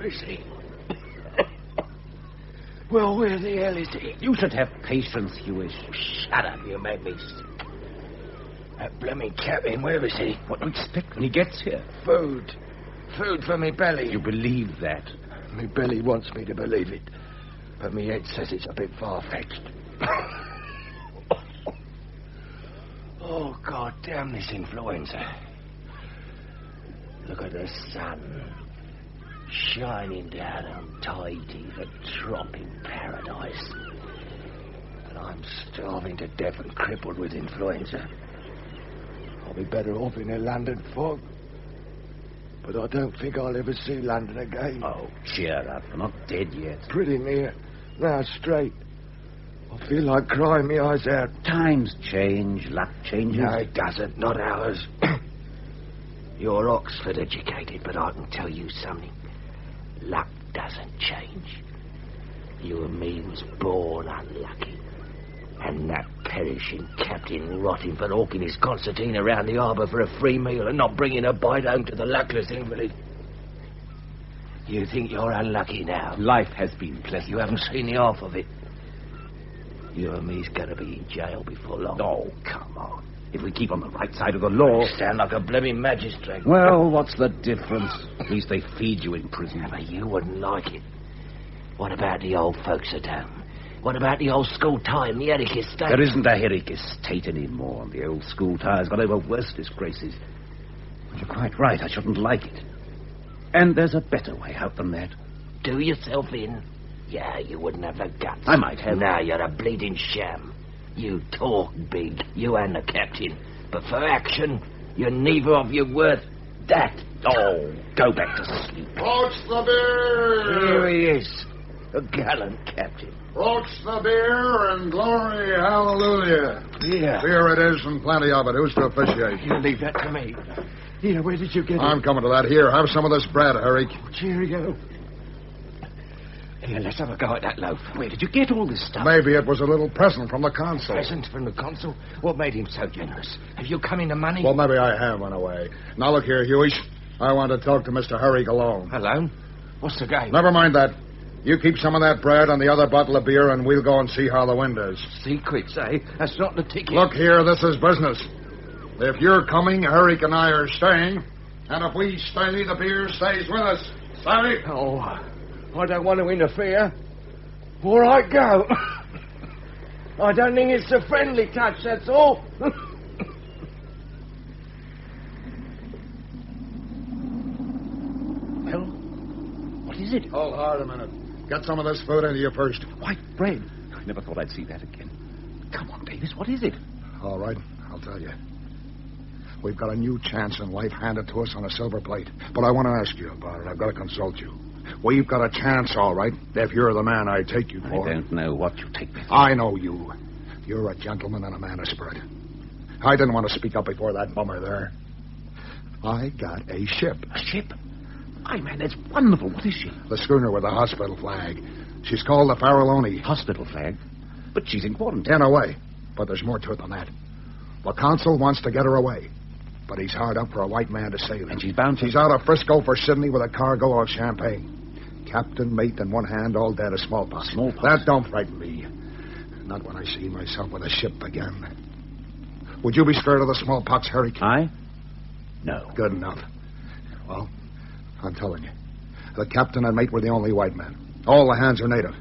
Where is he? Well, where the hell is he? You should have patience, Hewish. Shut up, you make me sick. That blooming captain, where is he? What do you expect when he gets here? Food. Food for me belly. You believe that? Me belly wants me to believe it, but me head says it's a bit far-fetched. Oh, God damn this influenza. Look at the sun shining down on Tahiti, the tropic paradise. And I'm starving to death and crippled with influenza. I'll be better off in a London fog. But I don't think I'll ever see London again. Oh, cheer up. We're not dead yet. Pretty near. Now straight. I feel like crying my eyes out. Times change, luck changes. No, it doesn't. Not ours. You're Oxford educated, but I can tell you something. Luck doesn't change. You and me was born unlucky. And that perishing captain rotting for hawking his concertina around the harbour for a free meal and not bringing a bite home to the luckless invalid. You think you're unlucky now? Life has been pleasant. You haven't seen the half of it. You and me's going to be in jail before long. Oh, come on. If we keep on the right side of the law... You sound like a blooming magistrate. Well, what's the difference? At least they feed you in prison. Yeah, but you wouldn't like it. What about the old folks at home? What about the old school tie and the Herrick estate? There isn't a Herrick estate anymore. The old school tie's got over worse disgraces. But you're quite right. I shouldn't like it. And there's a better way out than that. Do yourself in? Yeah, you wouldn't have the guts. I might have. Now you're a bleeding sham. You talk big, you and the captain. But for action, you're neither of you worth that. Oh, go back to sleep. Broach the beer! Here he is. A gallant captain. Broach the beer and glory hallelujah. Yeah. Beer it is and plenty of it. Who's to officiate? You leave that to me. Here, where did you get it? I'm coming to that. Here, have some of this bread, Herrick. Cheerio. Here, let's have a go at that loaf. Where did you get all this stuff? Maybe it was a little present from the consul. Present from the consul? What made him so generous? Have you come into money? Well, maybe I have run away. Now, look here, Hewish. I want to talk to Mr. Herrick alone. Alone? What's the game? Never mind that. You keep some of that bread and the other bottle of beer, and we'll go and see how the wind is. Secrets, eh? That's not the ticket. Look here, this is business. If you're coming, Herrick and I are staying. And if we stay, the beer stays with us. Savvy? Oh, I don't want to interfere. All right, go. I don't think it's a friendly touch, that's all. Well, what is it? Hold hard a minute. Get some of this food into you first. White bread. I never thought I'd see that again. Come on, Davis, what is it? All right, I'll tell you. We've got a new chance in life handed to us on a silver plate. But I want to ask you about it. I've got to consult you. We've got a chance, all right, if you're the man I take you for. I don't know what you take me for. I know you. You're a gentleman and a man of spirit. I didn't want to speak up before that bummer there. I got a ship. A ship? Aye, man, that's wonderful. What is she? The schooner with the hospital flag. She's called the Farallone. Hospital flag? But she's in quarantine. In a way. But there's more to it than that. The consul wants to get her away. But he's hard up for a white man to sail her. And she's bound to... She's out of Frisco for Sydney with a cargo of champagne. Captain, mate, in one hand, all dead of smallpox. Smallpox? That don't frighten me. Not when I see myself with a ship again. Would you be scared of the smallpox, Herrick? I? No. Good enough. Well, I'm telling you. The captain and mate were the only white men. All the hands are native.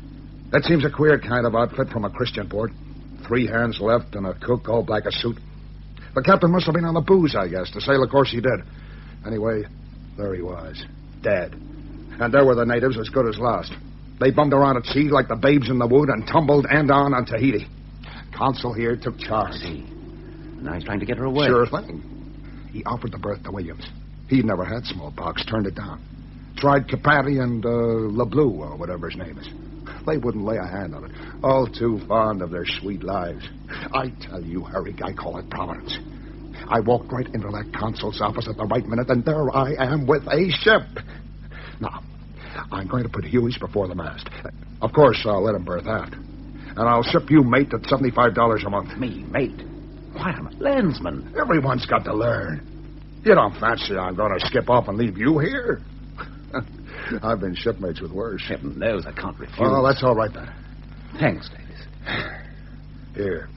That seems a queer kind of outfit from a Christian port. 3 hands left and a cook all black a suit. The captain must have been on the booze, I guess, to sail, of course he did. Anyway, there he was, dead. And there were the natives as good as lost. They bummed around at sea like the babes in the wood and tumbled end on Tahiti. Consul here took charge. See. Now he's trying to get her away. Sure thing. He offered the berth to Williams. He'd never had smallpox, turned it down. Tried Capati and LeBlue, or whatever his name is. They wouldn't lay a hand on it. All too fond of their sweet lives. I tell you, Herrick, I call it providence. I walked right into that consul's office at the right minute, and there I am with a ship. Now, I'm going to put Huey's before the mast. Of course, I'll let him berth aft. And I'll ship you, mate, at $75 a month. Me, mate? Why, I'm a landsman. Everyone's got to learn. You don't fancy I'm going to skip off and leave you here? I've been shipmates with worse. Heaven knows I can't refuse. Oh, that's all right, then. Thanks, Davis. Here,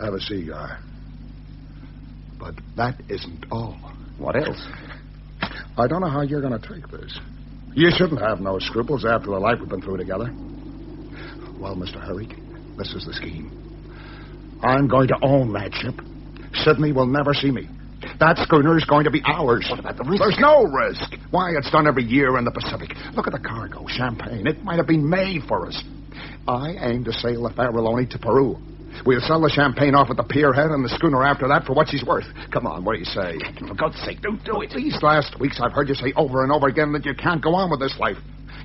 have a cigar. But that isn't all. What else? I don't know how you're going to take this. You shouldn't have no scruples after the life we've been through together. Well, Mr. Herrick, this is the scheme. I'm going to own that ship. Sydney will never see me. That schooner is going to be ours. What about the risk? There's no risk. Why, it's done every year in the Pacific. Look at the cargo, champagne. It might have been made for us. I aim to sail the Farallone to Peru. We'll sell the champagne off at the pier head and the schooner after that for what she's worth. Come on, what do you say? Captain, for God's sake, don't do it. These last weeks I've heard you say over and over again that you can't go on with this life.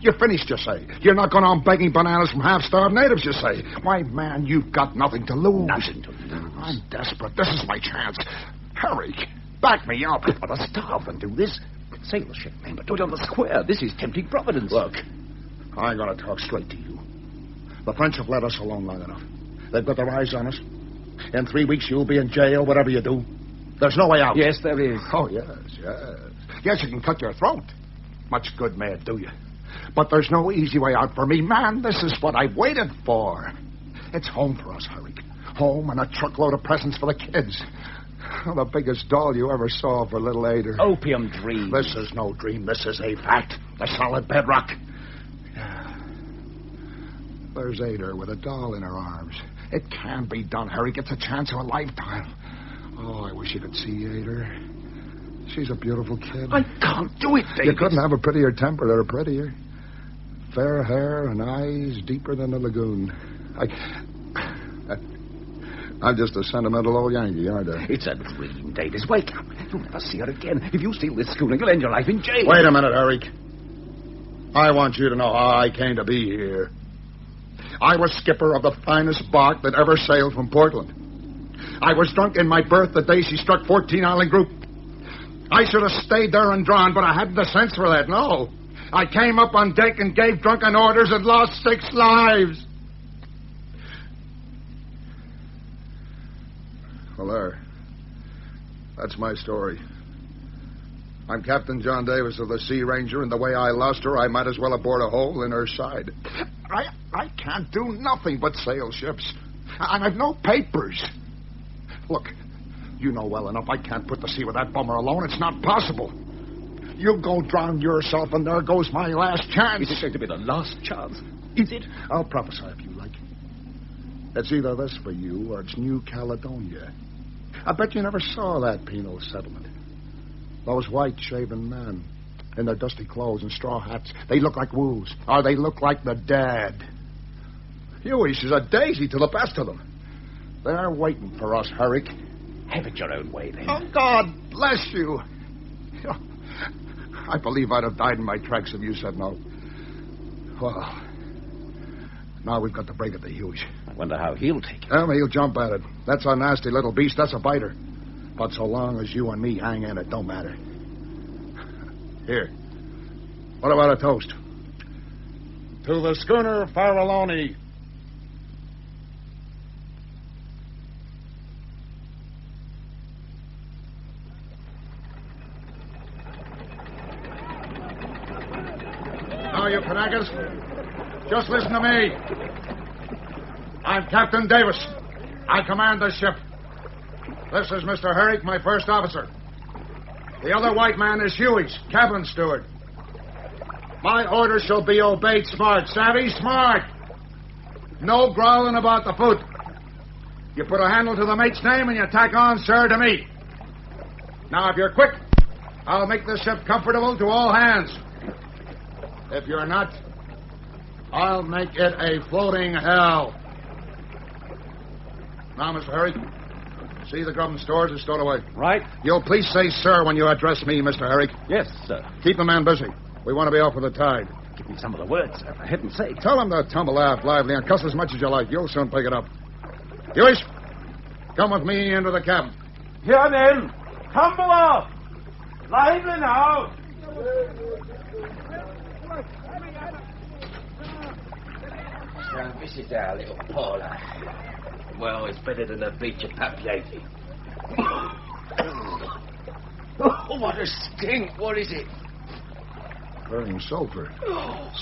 You're finished, you say. You're not going on begging bananas from half-starved natives, you say. Why, man, you've got nothing to lose. Nothing to lose. I'm desperate. This is my chance. Herrick, back me up. I want to starve and do this. Sail the ship, man, but do it on the square. This is tempting Providence. Look, I'm going to talk straight to you. The French have let us alone long enough. They've got their eyes on us. In 3 weeks, you'll be in jail, whatever you do. There's no way out. Yes, there is. Oh, yes. Yes, you can cut your throat. Much good may it do you. But there's no easy way out for me. Man, this is what I've waited for. It's home for us, Herrick. Home and a truckload of presents for the kids. The biggest doll you ever saw for little Ada. Opium dream. This is no dream. This is a fact. The solid bedrock. There's Ada with a doll in her arms. It can be done, Herrick. It's a chance of a lifetime. Oh, I wish you could see Ada. She's a beautiful kid. I can't do it, Davis. You couldn't have a prettier temper or prettier. Fair hair and eyes deeper than the lagoon. I'm just a sentimental old Yankee, aren't I? It's a dream, Davis. Wake up. You'll never see her again. If you steal this schooner, you'll end your life in jail. Wait a minute, Herrick. I want you to know how I came to be here. I was skipper of the finest bark that ever sailed from Portland. I was drunk in my berth the day she struck 14 Island Group. I should have stayed there and drawn, but I hadn't the sense for that, no. I came up on deck and gave drunken orders and lost 6 lives. Well, there. That's my story. I'm Captain John Davis of the Sea Ranger, and the way I lost her, I might as well have bored a hole in her side. I can't do nothing but sail ships. And I've no papers. Look, you know well enough I can't put to sea with that bummer alone. It's not possible. You go drown yourself, and there goes my last chance. Is it going to be the last chance? Is it? I'll prophesy if you like. It's either this for you or it's New Caledonia. I bet you never saw that penal settlement. Those white-shaven men in their dusty clothes and straw hats, they look like wolves, or they look like the dead. Huey's is a daisy to the best of them. They're waiting for us, Herrick. Have it your own way, then. Oh, God bless you. I believe I'd have died in my tracks if you said no. Well, now we've got to break at the Huey's. I wonder how he'll take it. He'll jump at it. That's a nasty little beast. That's a biter. But so long as you and me hang in, it don't matter. Here. What about a toast? To the schooner Farallone. Now, you Kanakas, just listen to me. I'm Captain Davis. I command the ship. This is Mr. Herrick, my first officer. The other white man is Huey's, cabin steward. My orders shall be obeyed smart. Savvy? Smart. No growling about the food. You put a handle to the mate's name and you tack on, sir, to me. Now, if you're quick, I'll make this ship comfortable to all hands. If you're not, I'll make it a floating hell. Now, Mr. Herrick, see the grub and stores are stowed away. Right. You'll please say sir when you address me, Mr. Herrick. Yes, sir. Keep the man busy. We want to be off with the tide. Give me some of the words, sir, for heaven's sake. Tell him to tumble aft lively and cuss as much as you like. You'll soon pick it up. Huish, come with me into the cabin. Here then, tumble off. Lively now. So this is our little parlour. Well, it's better than a beach of Papiati. Oh, what a stink. What is it? Carrying sulfur.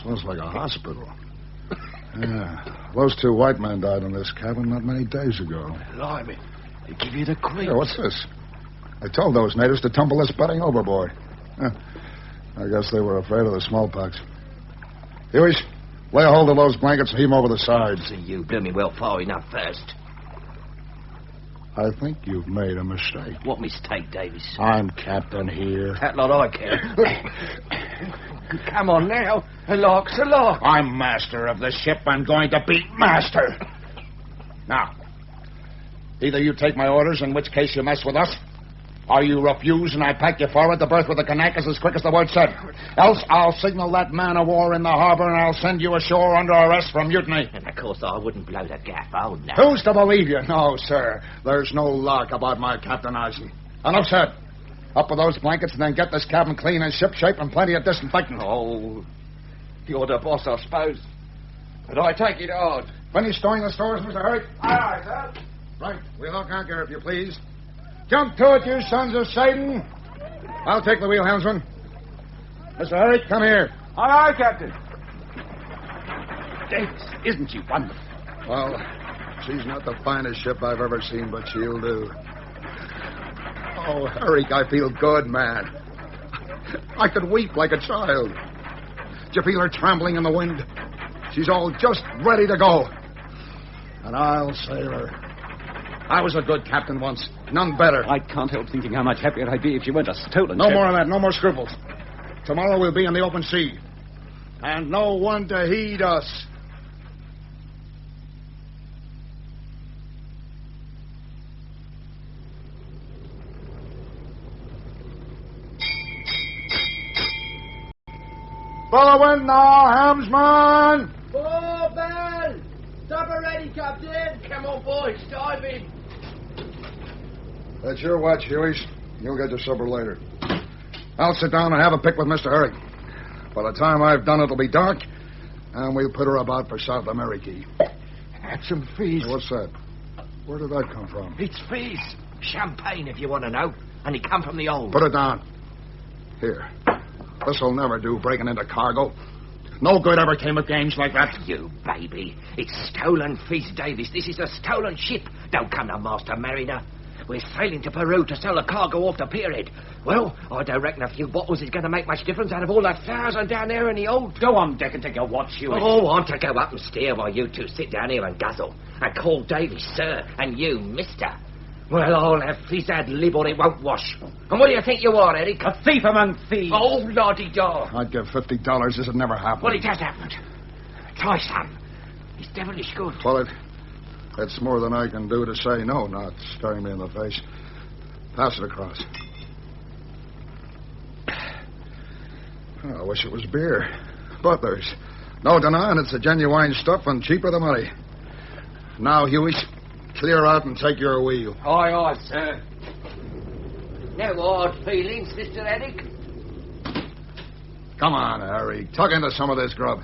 Smells like a hospital. Yeah. Those 2 white men died in this cabin not many days ago. Blimey. They give you the creeps. Hey, what's this? I told those natives to tumble this bedding overboard. I guess they were afraid of the smallpox. Huey, lay a hold of those blankets and heave them over the sides. See, you blew me well far enough first. I think you've made a mistake. What mistake, Davis? I'm captain here. That lot I care. Come on now. A lock's a lock. I'm master of the ship. I'm going to be master. Now, either you take my orders, in which case you mess with us, or you refuse and I pack you forward the berth with the Kanakas as quick as the word said. Else I'll signal that man of war in the harbor and I'll send you ashore under arrest for mutiny. And of course I wouldn't blow the gaff. Oh, no. Who's to believe you? No, sir. There's no lark about my captainizing. Enough said. Up with those blankets and then get this cabin clean and shipshape and plenty of disinfectant. Oh, you're the boss, I suppose. But I take it hard. Finish storing the stores, Mr. Herrick? Aye, sir. Right. We'll hook anchor, if you please. Jump to it, you sons of Satan. I'll take the wheel, helmsman. Mr. Herrick, come here. Aye, Captain. Davis, isn't she wonderful? Well, she's not the finest ship I've ever seen, but she'll do. Oh, Herrick, I feel good, man. I could weep like a child. Did you feel her trembling in the wind? She's all just ready to go. And I'll sail her. I was a good captain once. None better. I can't help thinking how much happier I'd be if she weren't a stolen No ship. more of that. No more scruples. Tomorrow we'll be in the open sea. And no one to heed us. Follow in now, helmsman! Oh, Bell! Supper ready, Captain. Come on, boys. Dive in. That's your watch, Huey. You'll get your supper later. I'll sit down and have a pick with Mr. Herrick. By the time I've done, it'll be dark, and we'll put her about for South America. Had some fees. What's that? Where did that come from? It's fees. Champagne, if you want to know. And it come from the old. Put it down. Here. This'll never do, breaking into cargo. No good ever came of games like that. You baby. It's stolen fees, Davis. This is a stolen ship. Don't come to Master Mariner. We're sailing to Peru to sell a cargo off the pierhead. Well, I don't reckon a few bottles is going to make much difference out of all that 1,000 down there in the old. Go on deck and take your watch, Huey. Oh, I'm to go up and steer while you two sit down here and guzzle. And call Davis sir, and you mister. Well, I'll have fizz-ad lib or it won't wash. And what do you think you are, Eric? A thief among thieves. Oh, la-di-da. I'd give $50 this had never happened. Well, it has happened. Try some. It's devilish good. Well, it's more than I can do to say no, not staring me in the face. Pass it across. I wish it was beer. But there's no denying it's a genuine stuff and cheaper than money. Now, Huey, clear out and take your wheel. Aye, aye, sir. No hard feelings, Mr. Eric. Come on, Harry. Tuck into some of this grub.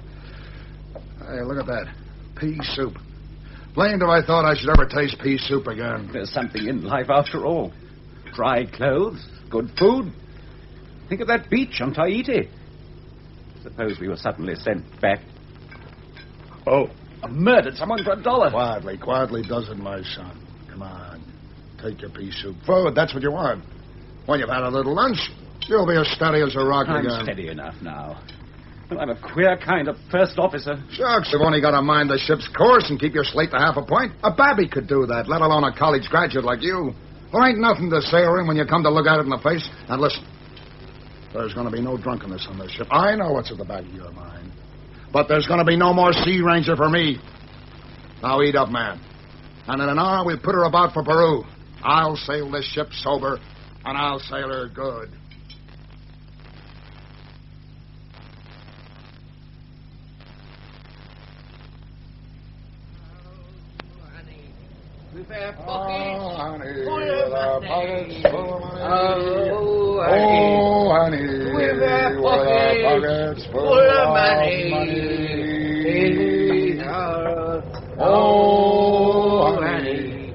Hey, look at that. Pea soup. Blamed if I thought I should ever taste pea soup again. There's something in life after all. Dry clothes, good food. Think of that beach on Tahiti. Suppose we were suddenly sent back. Oh, I murdered someone for $1. Quietly does it, my son. Come on. Take your pea soup. Food, that's what you want. When you've had a little lunch, you'll be as steady as a rock I'm again. steady enough now. But I'm a queer kind of first officer. Shucks, you've only got to mind the ship's course and keep your slate to half a point. A babby could do that, let alone a college graduate like you. There ain't nothing to sailoring when you come to look at it in the face. And listen, there's going to be no drunkenness on this ship. I know what's at the back of your mind. But there's going to be no more Sea Ranger for me. Now eat up, man. And in an hour, we'll put her about for Peru. I'll sail this ship sober, and I'll sail her good. With our pockets Oh, honey, full with our of pockets money. full of money. Oh, Oh, honey, with our pockets full of money. Oh, honey,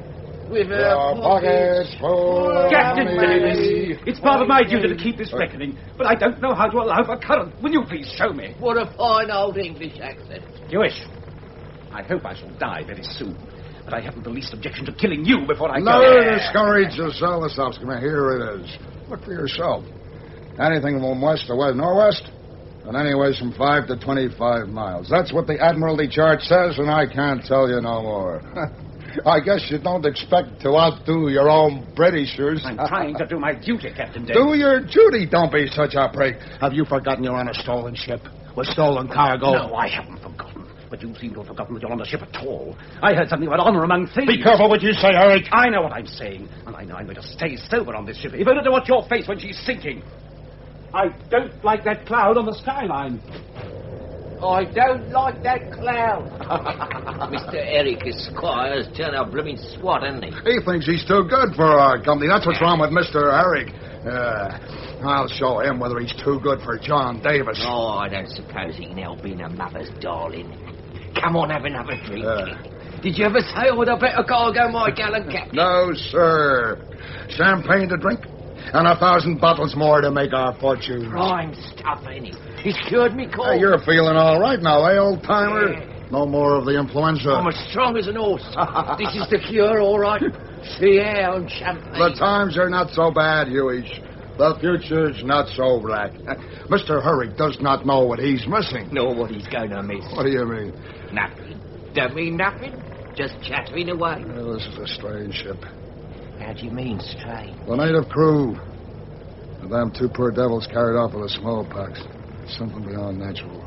with our pockets full of Get Captain Davis, it's part of my duty to keep this reckoning, but I don't know how to allow for current. Will you please show me? What a fine old English accent. Jewish. I hope I shall die very soon, but I haven't the least objection to killing you before I No, go. discourage yourself, Osofsky. Here it is. Look for yourself. Anything from west to west, northwest, and anyways from 5 to 25 miles. That's what the Admiralty chart says, and I can't tell you no more. I guess you don't expect to outdo your own Britishers. I'm trying to do my duty, Captain Davis. Do your duty. Don't be such a prig. Have you forgotten you're on a stolen ship with stolen cargo? No, I haven't forgotten. But you seem to have forgotten that you're on the ship at all. I heard something about honor among thieves. Be careful what you say, Eric. I know what I'm saying, and I know I'm going to stay sober on this ship, if only to watch your face when she's sinking. I don't like that cloud on the skyline. I don't like that cloud. Mr. Eric Esquire's turned a blooming swat, hasn't he? He thinks he's too good for our company. That's what's wrong with Mr. Eric. I'll show him whether he's too good for John Davis. Oh, I don't suppose he can help being a mother's darling. Come on, have another drink. Did you ever sail with a better cargo, my gallant captain? No, sir. Champagne to drink, and 1,000 bottles more to make our fortune. Prime stuff, ain't it? He's cured me cold. Hey, you're feeling all right now, eh, old-timer? Yeah. No more of the influenza. I'm as strong as an horse. This is the cure, all right. The air and champagne. The times are not so bad, Hughie. The future's not so black. Mr. Herrick does not know what he's missing. Nor what he's going to miss. What do you mean? Nothing. Don't mean nothing. Just chattering away. Well, this is a strange ship. How do you mean, strange? The native crew. The damn 2 poor devils carried off with the smallpox. Something beyond natural.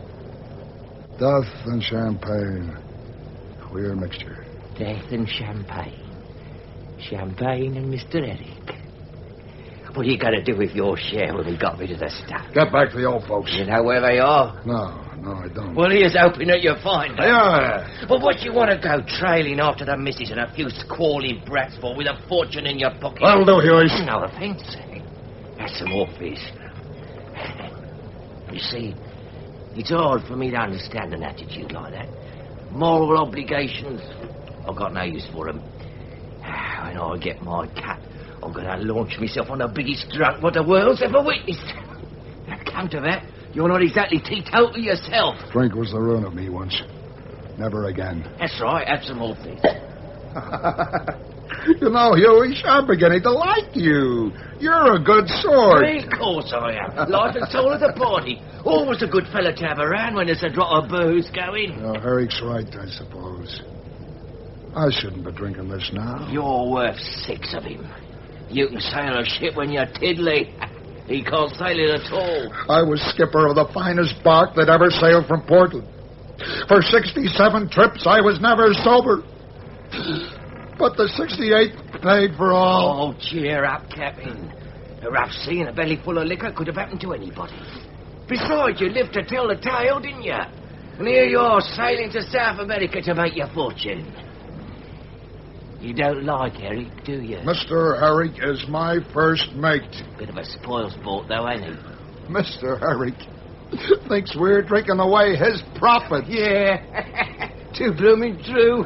Death and champagne. Queer mixture. Death and champagne. Champagne and Mr. Eric. What are you going to do with your share when we got rid of the stuff? Get back to the old folks. You know where they are? No, I don't. Well, here's hoping that you'll find them. Yeah. But what do you want to go trailing after the missus and a few squalling brats for with a fortune in your pocket? That'll do, Hughie. No offence, eh? That's some more fish. You see, it's hard for me to understand an attitude like that. Moral obligations, I've got no use for them. When I get my cut, I'm going to launch myself on the biggest drunk what the world's ever witnessed. Now, come to that, you're not exactly teetotal yourself. Drink was the ruin of me once. Never again. That's right, have some more fish. You know, Hughie, I'm beginning to like you. You're a good sort. Of course I am. Life and soul of the party. Always a good fella to have around when there's a drop of booze going. Herrick's right, I suppose. I shouldn't be drinking this now. You're worth 6 of him. You can sail a ship when you're tiddly. He can't sail it at all. I was skipper of the finest bark that ever sailed from Portland. For 67 trips, I was never sober. But the 68th paid for all. Oh, cheer up, Captain. A rough sea and a belly full of liquor could have happened to anybody. Besides, you lived to tell the tale, didn't you? And here you are sailing to South America to make your fortune. You don't like Eric, do you? Mr. Herrick is my first mate. Bit of a spoilsport, though, ain't he? Mr. Herrick thinks we're drinking away his profit. Yeah. Too blooming true.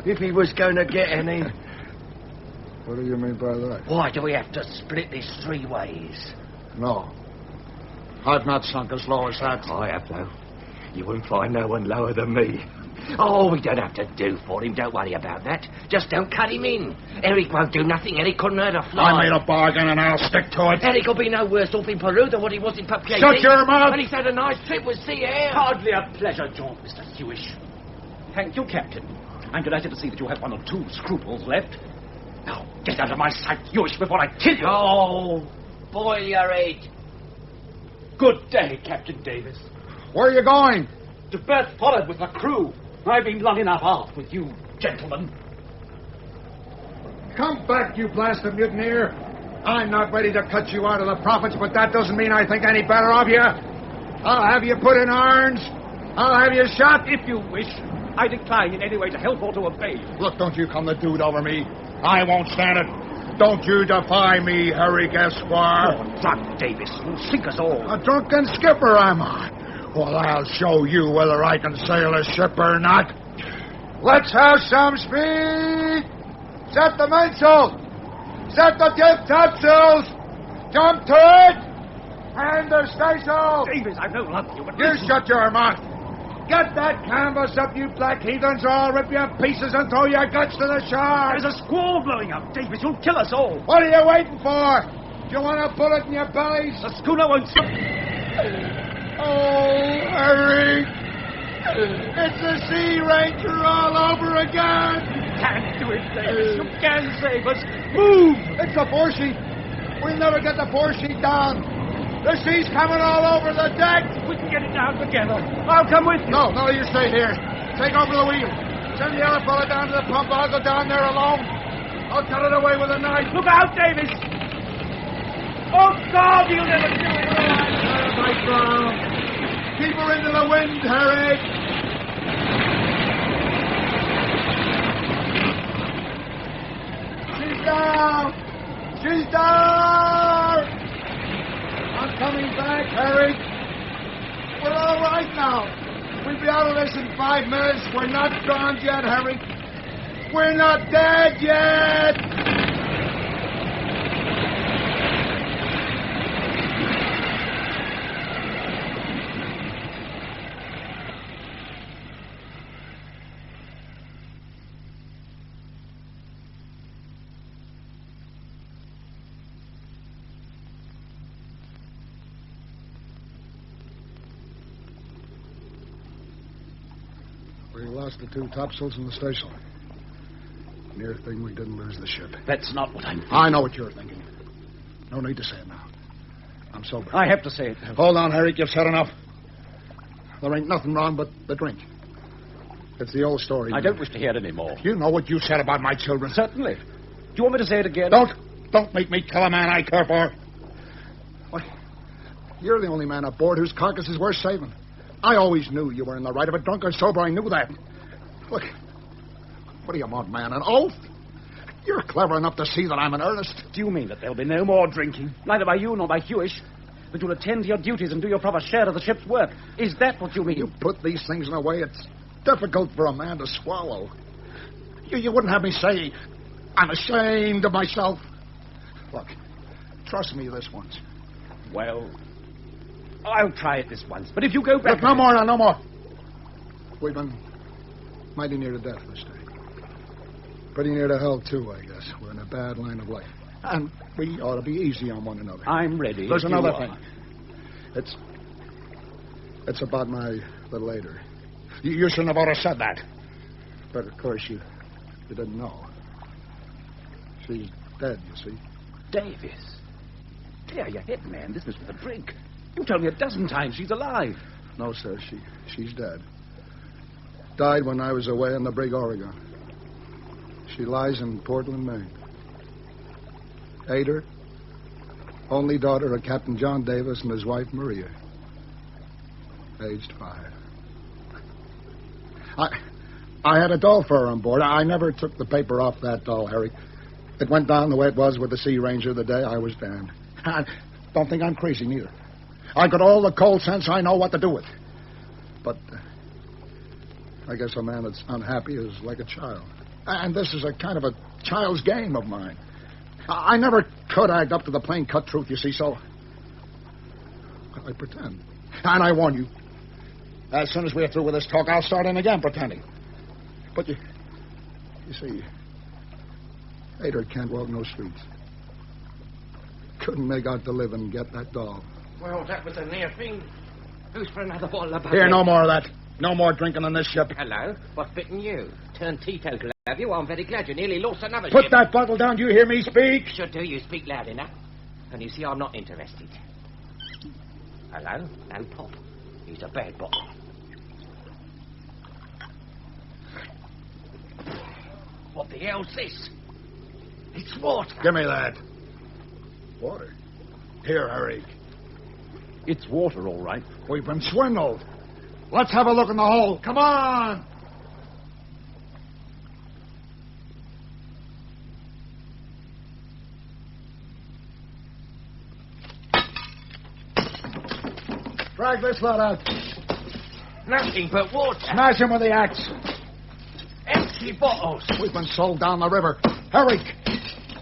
If he was going to get any. What do you mean by that? Why do we have to split this 3 ways? No. I've not sunk as low as that. I have, though. You wouldn't find no one lower than me. Oh, we don't have to do for him. Don't worry about that. Just don't cut him in. Eric won't do nothing. Eric couldn't hurt a fly. I made a bargain and I'll stick to it. Eric will be no worse off in Peru than what he was in Papier. Shut your mouth! And he's had a nice trip with sea air. Hardly a pleasure jaunt, Mr. Hewish. Thank you, Captain. I'm delighted to see that you have 1 or 2 scruples left. Now, get out of my sight, Hewish, before I kill you. Oh, boil your head. Good day, Captain Davis. Where are you going? To berth forward with the crew. I've been long enough aft with you, gentlemen. Come back, you blasted mutineer. I'm not ready to cut you out of the profits, but that doesn't mean I think any better of you. I'll have you put in irons. I'll have you shot. If you wish. I decline in any way to help or to obey. Look, don't you come the dude over me. I won't stand it. Don't you defy me, Herrick Esquire. You're drunk, Davis. You'll sink us all. A drunken skipper, am I? Well, I'll show you whether I can sail a ship or not. Let's have some speed! Set the mainsail! Set the tip topsails! Jump to it! And the staysail! Davis, I don't love you, but You listen. shut your mouth! Get that canvas up, you black heathens, or I'll rip you in pieces and throw your guts to the shore! There's a squall blowing up. Davis, you'll kill us all. What are you waiting for? Do you want a bullet in your bellies? The schooner won't... Oh, Harry! It's the Sea Ranger all over again! Can't do it, Davis. You can save us. Move! It's the foresheet! We'll never get the foresheet down! The sea's coming all over the deck! We can get it down together. I'll come with you. No, you stay here. Take over the wheel. Send the other fella down to the pump. I'll go down there alone. I'll cut it away with a knife. Look out, Davis. Oh, God, you'll never do it. My brown. Keep her into the wind, Harry. She's down. She's down. I'm coming back, Harry. We're all right now. We'll be out of this in 5 minutes. We're not drowned yet, Harry. We're not dead yet. We lost the 2 topsails in the station. Near thing we didn't lose the ship. That's not what I'm thinking. I know what you're thinking. No need to say it now. I'm sober. I have to say it. Hold on, Harry. You've said enough. There ain't nothing wrong but the drink. It's the old story. I don't wish to hear it any more. You know what you said about my children. Certainly. Do you want me to say it again? Don't make me kill a man I care for. Why, you're the only man aboard whose carcass is worth saving. I always knew you were in the right of it, drunk or sober. I knew that. Look, what do you want, man? An oath? You're clever enough to see that I'm in earnest. Do you mean that there'll be no more drinking? Neither by you nor by Hewish? That you'll attend to your duties and do your proper share of the ship's work? Is that what you mean? You put these things in a way it's difficult for a man to swallow. You wouldn't have me say, I'm ashamed of myself. Look, trust me this once. Well, I'll try it this once. But if you go back... Look, no more now, no more. We've been mighty near to death this day. Pretty near to hell, too, I guess. We're in a bad line of life. And we ought to be easy on one another. I'm ready. There's another thing. It's about my little Ada. You shouldn't have ought to said that. But, of course, you didn't know. She's dead, you see. Davis. Clear your head, man. This was for the drink. You told me 12 times she's alive. No, sir. She's dead. Died when I was away on the brig Oregon. She lies in Portland, Maine. Ada, only daughter of Captain John Davis and his wife, Maria. Aged 5. I had a doll for her on board. I never took the paper off that doll, Harry. It went down the way it was with the Sea Ranger the day I was damned. I don't think I'm crazy, neither. I got all the cold sense I know what to do with. But I guess a man that's unhappy is like a child. And this is a kind of a child's game of mine. I never could act up to the plain-cut truth, you see, so I pretend. And I warn you, as soon as we're through with this talk, I'll start in again pretending. But you see, Ada can't walk no streets. Couldn't make out to live and get that doll. Well, that was a near thing. Who's for another bottle of Here, no more of that. No more drinking on this ship. Hello. What's bitten you? Turned teetotal, have you? I'm very glad you nearly lost another Put ship. that bottle down. Do you hear me speak? Should do. You speak loud enough. And you see, I'm not interested. Hello? No pop. He's a bad bottle. What the hell's this? It's water. Give me that. Water? Here, Harry. It's water, all right. We've been swindled. Let's have a look in the hole. Come on! Drag this lot out. Nothing but water. Smash him with the axe. Empty bottles. We've been sold down the river. Hurry!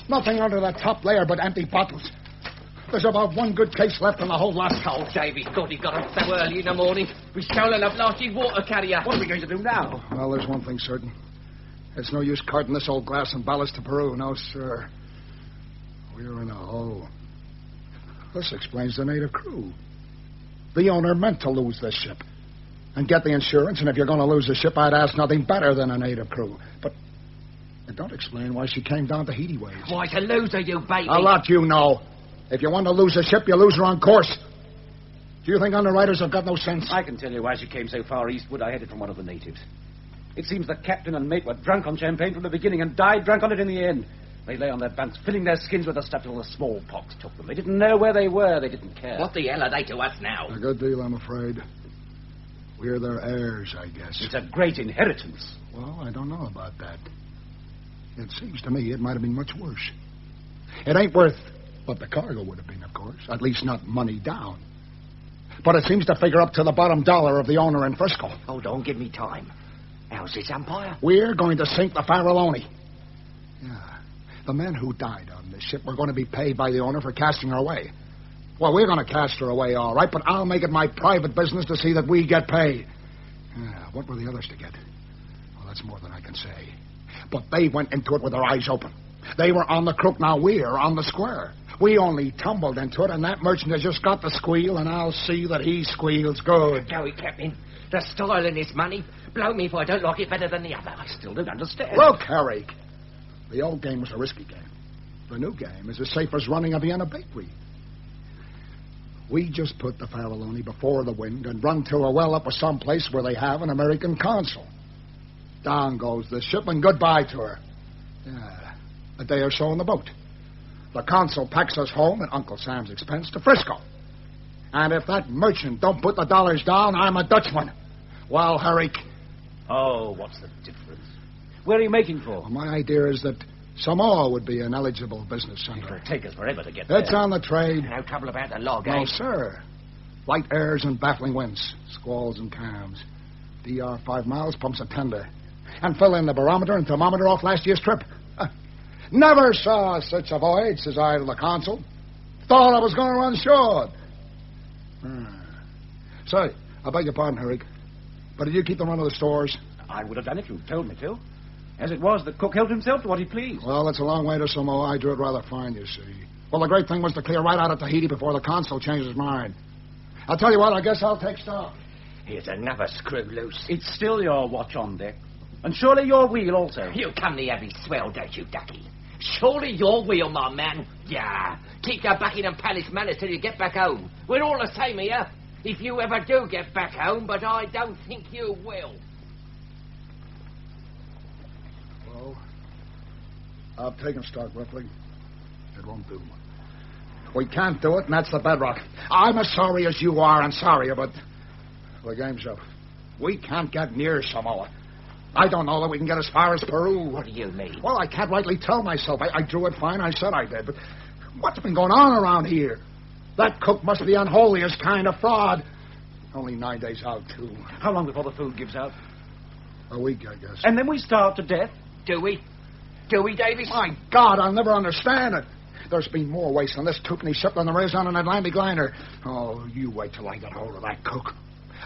Nothing under the top layer but empty bottles. There's about one good case left in the whole lot. Oh, Davy, God, he got up so early in the morning. We stolen a blasted water carrier. What are we going to do now? Well, there's one thing certain. It's no use carting this old glass and ballast to Peru. No, sir. We're in a hole. This explains the native crew. The owner meant to lose this ship and get the insurance, and if you're going to lose the ship, I'd ask nothing better than a native crew. But it don't explain why she came down to Tahiti ways. Why, to lose her, you baby. A lot you know. If you want to lose a ship, you lose her on course. Do you think underwriters have got no sense? I can tell you why she came so far eastward. I had it from one of the natives. It seems the captain and mate were drunk on champagne from the beginning and died drunk on it in the end. They lay on their bunks, filling their skins with the stuff till the smallpox took them. They didn't know where they were. They didn't care. What the hell are they to us now? A good deal, I'm afraid. We're their heirs, I guess. It's a great inheritance. Well, I don't know about that. It seems to me it might have been much worse. It ain't worth what the cargo would have been, of course. At least not money down. But it seems to figure up to the bottom dollar of the owner in Frisco. Hold on, give me time. How's this, umpire? We're going to sink the Faralloni. Yeah. The men who died on this ship were going to be paid by the owner for casting her away. Well, we're going to cast her away, all right, but I'll make it my private business to see that we get paid. Yeah, what were the others to get? Well, that's more than I can say. But they went into it with their eyes open. They were on the crook, now we're on the square. We only tumbled into it, and that merchant has just got the squeal, and I'll see that he squeals good. Go it, Captain. The style in this money. Blow me if I don't like it better than the other. I still don't understand. Look, Harry. The old game was a risky game. The new game is as safe as running a Vienna bakery. We just put the Faralloni before the wind and run to a well up or someplace where they have an American consul. Down goes the ship and goodbye to her. Yeah, a day or so in the boat. The consul packs us home at Uncle Sam's expense to Frisco. And if that merchant don't put the dollars down, I'm a Dutchman. Well, Harry... Oh, what's the difference? Where are you making for? Well, my idea is that Samoa would be an eligible business center. It'll take us forever to get there. It's on the trade. No trouble about the log, eh? No, sir. Light airs and baffling winds, squalls and calms. DR 5 miles, pumps a tender. And fill in the barometer and thermometer off last year's trip. Never saw such a voyage, says I to the consul. Thought I was going to run short. Say, I beg your pardon, Herrick, but did you keep the run of the stores? I would have done it. You told me to. As it was, the cook helped himself to what he pleased. Well, it's a long way to Samoa. I drew it rather fine, you see. Well, the great thing was to clear right out of Tahiti before the consul changed his mind. I'll tell you what, I guess I'll take stock. Here's another screw loose. It's still your watch on deck. And surely your wheel also. You come the heavy swell, don't you, Ducky? Surely your wheel, my man. Yeah. Keep your Buckingham Palace manners till you get back home. We're all the same here. If you ever do get back home, but I don't think you will. Well, I've taken stock, roughly. It won't do. We can't do it, and that's the bedrock. I'm as sorry as you are, and sorrier, but the game's up. We can't get near Samoa. I don't know that we can get as far as Peru. What do you mean? Well, I can't rightly tell myself. I drew it fine. I said I did. But what's been going on around here? That cook must be the unholiest kind of fraud. Only 9 days out, too. How long before the food gives out? A week, I guess. And then we starve to death? Do we? Do we, Davis? My God, I'll never understand it. There's been more waste on this twopenny ship than there is on an Atlantic liner. Oh, you wait till I get hold of that cook.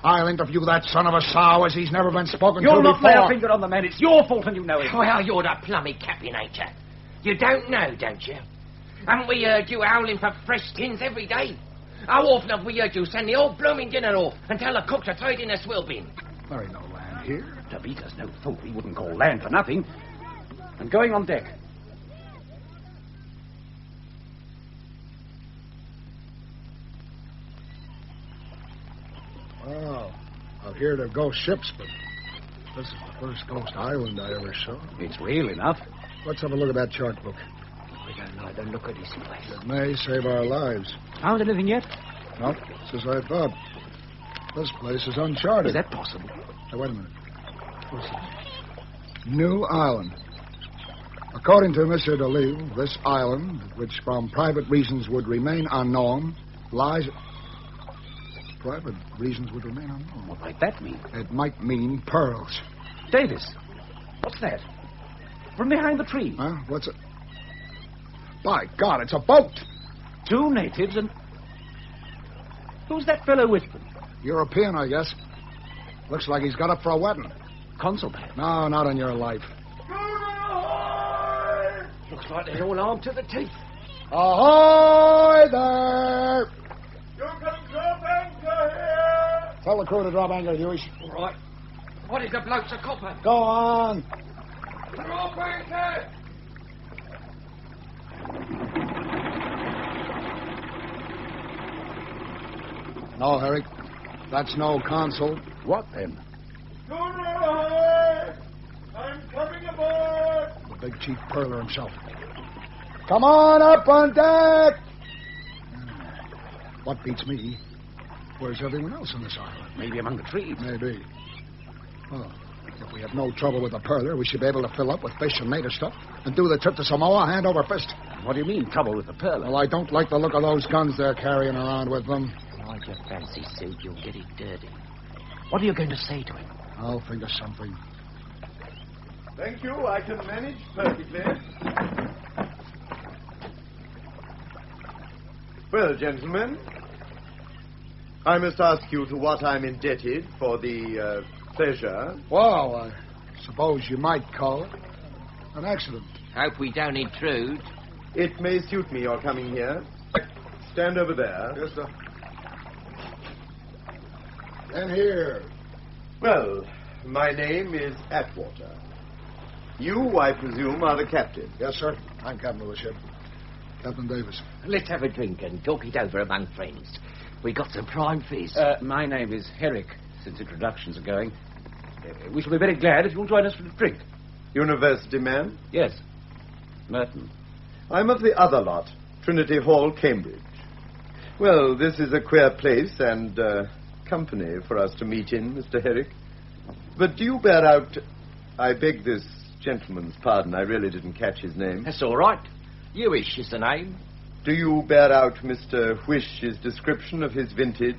I'll interview that son of a sow as he's never been spoken to before. You'll not lay a finger on the man. It's your fault and you know it. Well, you're the plummy captain, ain't you? You don't know, don't you? Haven't we heard you howling for fresh tins every day? How often have we heard you send the old blooming dinner off and tell the cook to throw it in a swill bin? There ain't no land here. Tabita's no fool. He wouldn't call land for nothing. And going on deck. Well, out here there ghost ships, but this is the first ghost island I ever saw. It's real enough. Let's have a look at that chart book. We don't like the look of this place. It may save our lives. Found anything yet? No, it's as I thought. This place is uncharted. Is that possible? Now, wait a minute. What's this? New Island. According to Monsieur Delisle, this island, which from private reasons would remain unknown, lies... Private reasons would remain unknown. What might that mean? It might mean pearls. Davis, what's that? From behind the tree. Huh? What's it? By God, it's a boat. 2 natives and... Who's that fellow with them? European, I guess. Looks like he's got up for a wedding. Consul, perhaps? No, not in your life. Looks like they're all armed to the teeth. Ahoy there! You can drop anchor here! Tell the crew to drop anchor, Huish. All right. What is the bloke's a copper? Go on. Drop anchor! No, Herrick. That's no consul. What then? Schooner ahoy! I'm coming aboard! The big chief pearler himself. Come on up on deck! What beats me, where's everyone else on this island? Maybe among the trees. Maybe. Well, if we have no trouble with the pearler, we should be able to fill up with fish and native stuff and do the trip to Samoa hand over fist. What do you mean, trouble with the pearler? Well, I don't like the look of those guns they're carrying around with them. Hide your fancy suit, you'll get it dirty. What are you going to say to him? I'll think of something. Thank you, I can manage perfectly. Well, gentlemen, I must ask you to what I'm indebted for the pleasure. Well, I suppose you might call it an accident. Hope we don't intrude. It may suit me your coming here. Stand over there. Yes, sir. And here. Well, my name is Atwater. You, I presume, are the captain. Yes, sir. I'm captain of the ship. Captain Davis. Let's have a drink and talk it over among friends. We got some prime fish. My name is Herrick, since introductions are going. We shall be very glad if you'll join us for a drink. University man? Yes. Merton. I'm of the other lot, Trinity Hall, Cambridge. Well, this is a queer place and company for us to meet in, Mr. Herrick. But do you bear out... I beg this gentleman's pardon, I really didn't catch his name. That's all right. Hewish is the name. Do you bear out Mr. Whish's description of his vintage?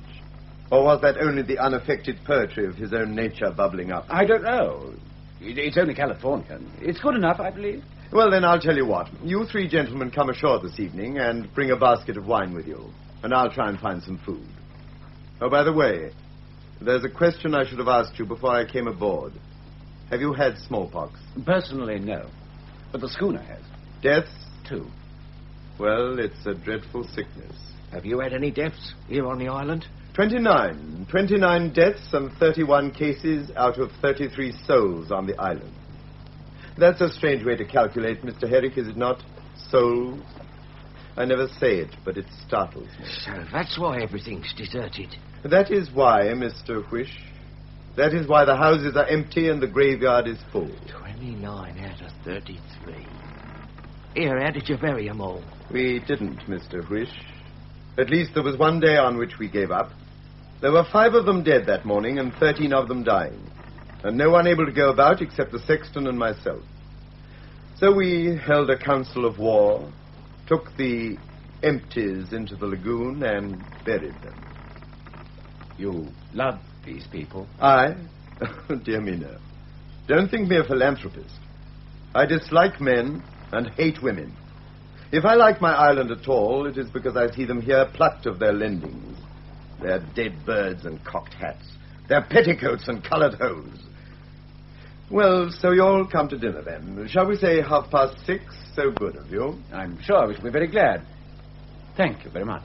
Or was that only the unaffected poetry of his own nature bubbling up? I don't know. It's only Californian. It's good enough, I believe. Well, then I'll tell you what. You 3 gentlemen come ashore this evening and bring a basket of wine with you. And I'll try and find some food. Oh, by the way, there's a question I should have asked you before I came aboard. Have you had smallpox? Personally, no. But the schooner has. Deaths? 2. Well, it's a dreadful sickness. Have you had any deaths here on the island? 29. 29 deaths and 31 cases out of 33 souls on the island. That's a strange way to calculate, Mr. Herrick, is it not? Souls? I never say it, but it startles me. So that's why everything's deserted. That is why, Mr. Whish. That is why the houses are empty and the graveyard is full. 29 out of 33. Here, how did you bury them all? We didn't, Mr. Whish. At least there was one day on which we gave up. There were 5 of them dead that morning and 13 of them dying. And no one able to go about except the sexton and myself. So we held a council of war, took the empties into the lagoon and buried them. You love these people? I? Dear me, no. Don't think me a philanthropist. I dislike men and hate women. If I like my island at all, it is because I see them here plucked of their lendings. Their dead birds and cocked hats. Their petticoats and coloured hose. Well, so you'll come to dinner then. Shall we say 6:30? So good of you. I'm sure we shall be very glad. Thank you very much.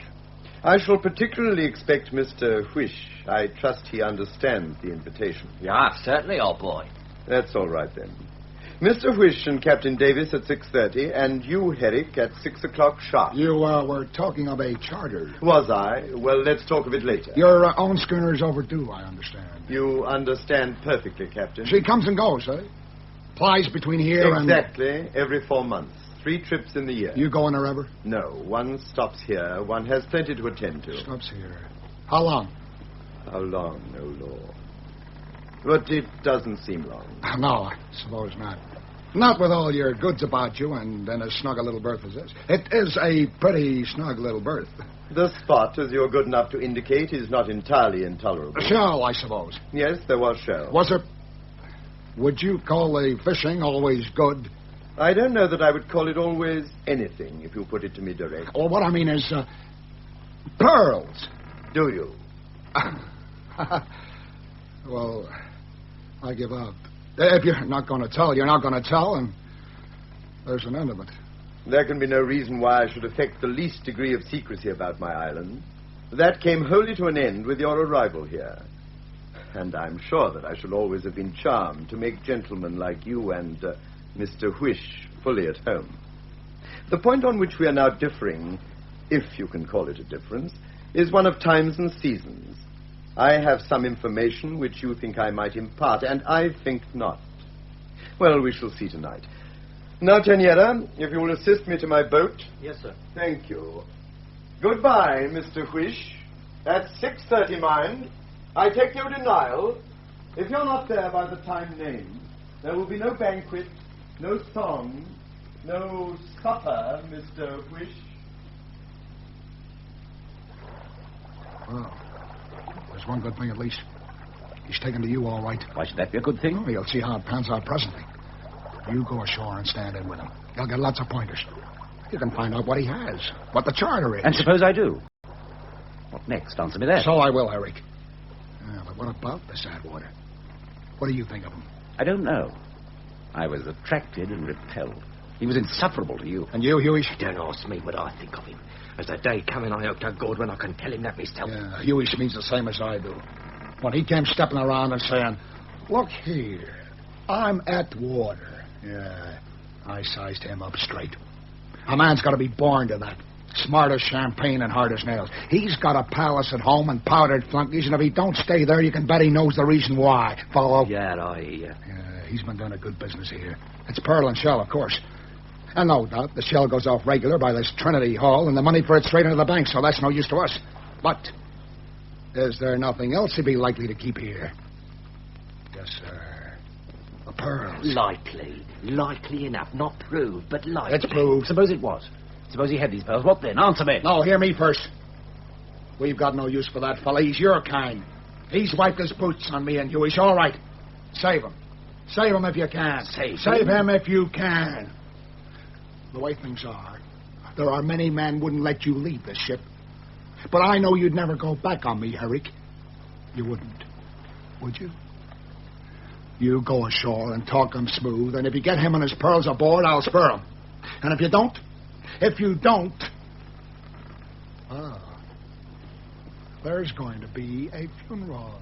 I shall particularly expect Mr. Whish. I trust he understands the invitation. Yeah, certainly, old boy. That's all right, then. Mr. Whish and Captain Davis at 6:30, and you, Herrick, at 6 o'clock sharp. You were talking of a charter. Was I? Well, let's talk of it later. Your own schooner's overdue, I understand. You understand perfectly, Captain. She comes and goes, eh? Plies between here and... Exactly, every 4 months. 3 trips in the year. You go in her ever? No, one stops here. One has plenty to attend to. Stops here. How long? How long, no law. But it doesn't seem long. No, I suppose not. Not with all your goods about you and then as snug a little berth as this. It is a pretty snug little berth. The spot, as you're good enough to indicate, is not entirely intolerable. Shell, I suppose. Yes, there was shell. Was it... Would you call the fishing always good? I don't know that I would call it always anything, if you put it to me direct. Well, what I mean is, pearls. Do you? Well, I give up. If you're not going to tell, you're not going to tell, and there's an end of it. There can be no reason why I should affect the least degree of secrecy about my island. That came wholly to an end with your arrival here. And I'm sure that I shall always have been charmed to make gentlemen like you and Mr. Whish fully at home. The point on which we are now differing, if you can call it a difference, is one of times and seasons. I have some information which you think I might impart, and I think not. Well, we shall see tonight. Now, Teniera, if you will assist me to my boat. Yes, sir. Thank you. Goodbye, Mr. Whish. At 6:30, mind. I take no denial. If you're not there by the time named, there will be no banquet, no song, no supper, Mr. Whish. Well, there's one good thing at least. He's taken to you all right. Why should that be a good thing? Well, you'll see how it pans out presently. You go ashore and stand in with him. You'll get lots of pointers. You can find out what he has, what the charter is. And suppose I do? What next? Answer me that. So I will, Eric. But what about this Atwater? What do you think of him? I don't know. I was attracted and repelled. He was insufferable to you. And you, Huey? Don't ask me what I think of him. As the day coming, I hope to God when I can tell him that myself. Yeah, Huey means the same as I do. When he came stepping around and saying, "Look here, I'm Atwater." Yeah, I sized him up straight. A man's got to be born to that. Smart as champagne and hard as nails. He's got a palace at home and powdered flunkies, and if he don't stay there, you can bet he knows the reason why. Follow? Yeah, I hear. Yeah, he's been doing a good business here. It's pearl and shell, of course. And no doubt the shell goes off regular by this Trinity Hall, and the money for it straight into the bank, so that's no use to us. But is there nothing else he'd be likely to keep here? Yes, sir. The pearls. Likely enough. Not proved, but likely. It's proved. Suppose it was. Suppose he had these pearls. What then? Answer me. No, hear me first. We've got no use for that fella. He's your kind. He's wiped his boots on me and you. He's all right. Save him. Save him if you can. Save him if you can. The way things are, there are many men wouldn't let you leave this ship. But I know you'd never go back on me, Herrick. You wouldn't, would you? You go ashore and talk him smooth, and if you get him and his pearls aboard, I'll spur him. And if you don't, there's going to be a funeral.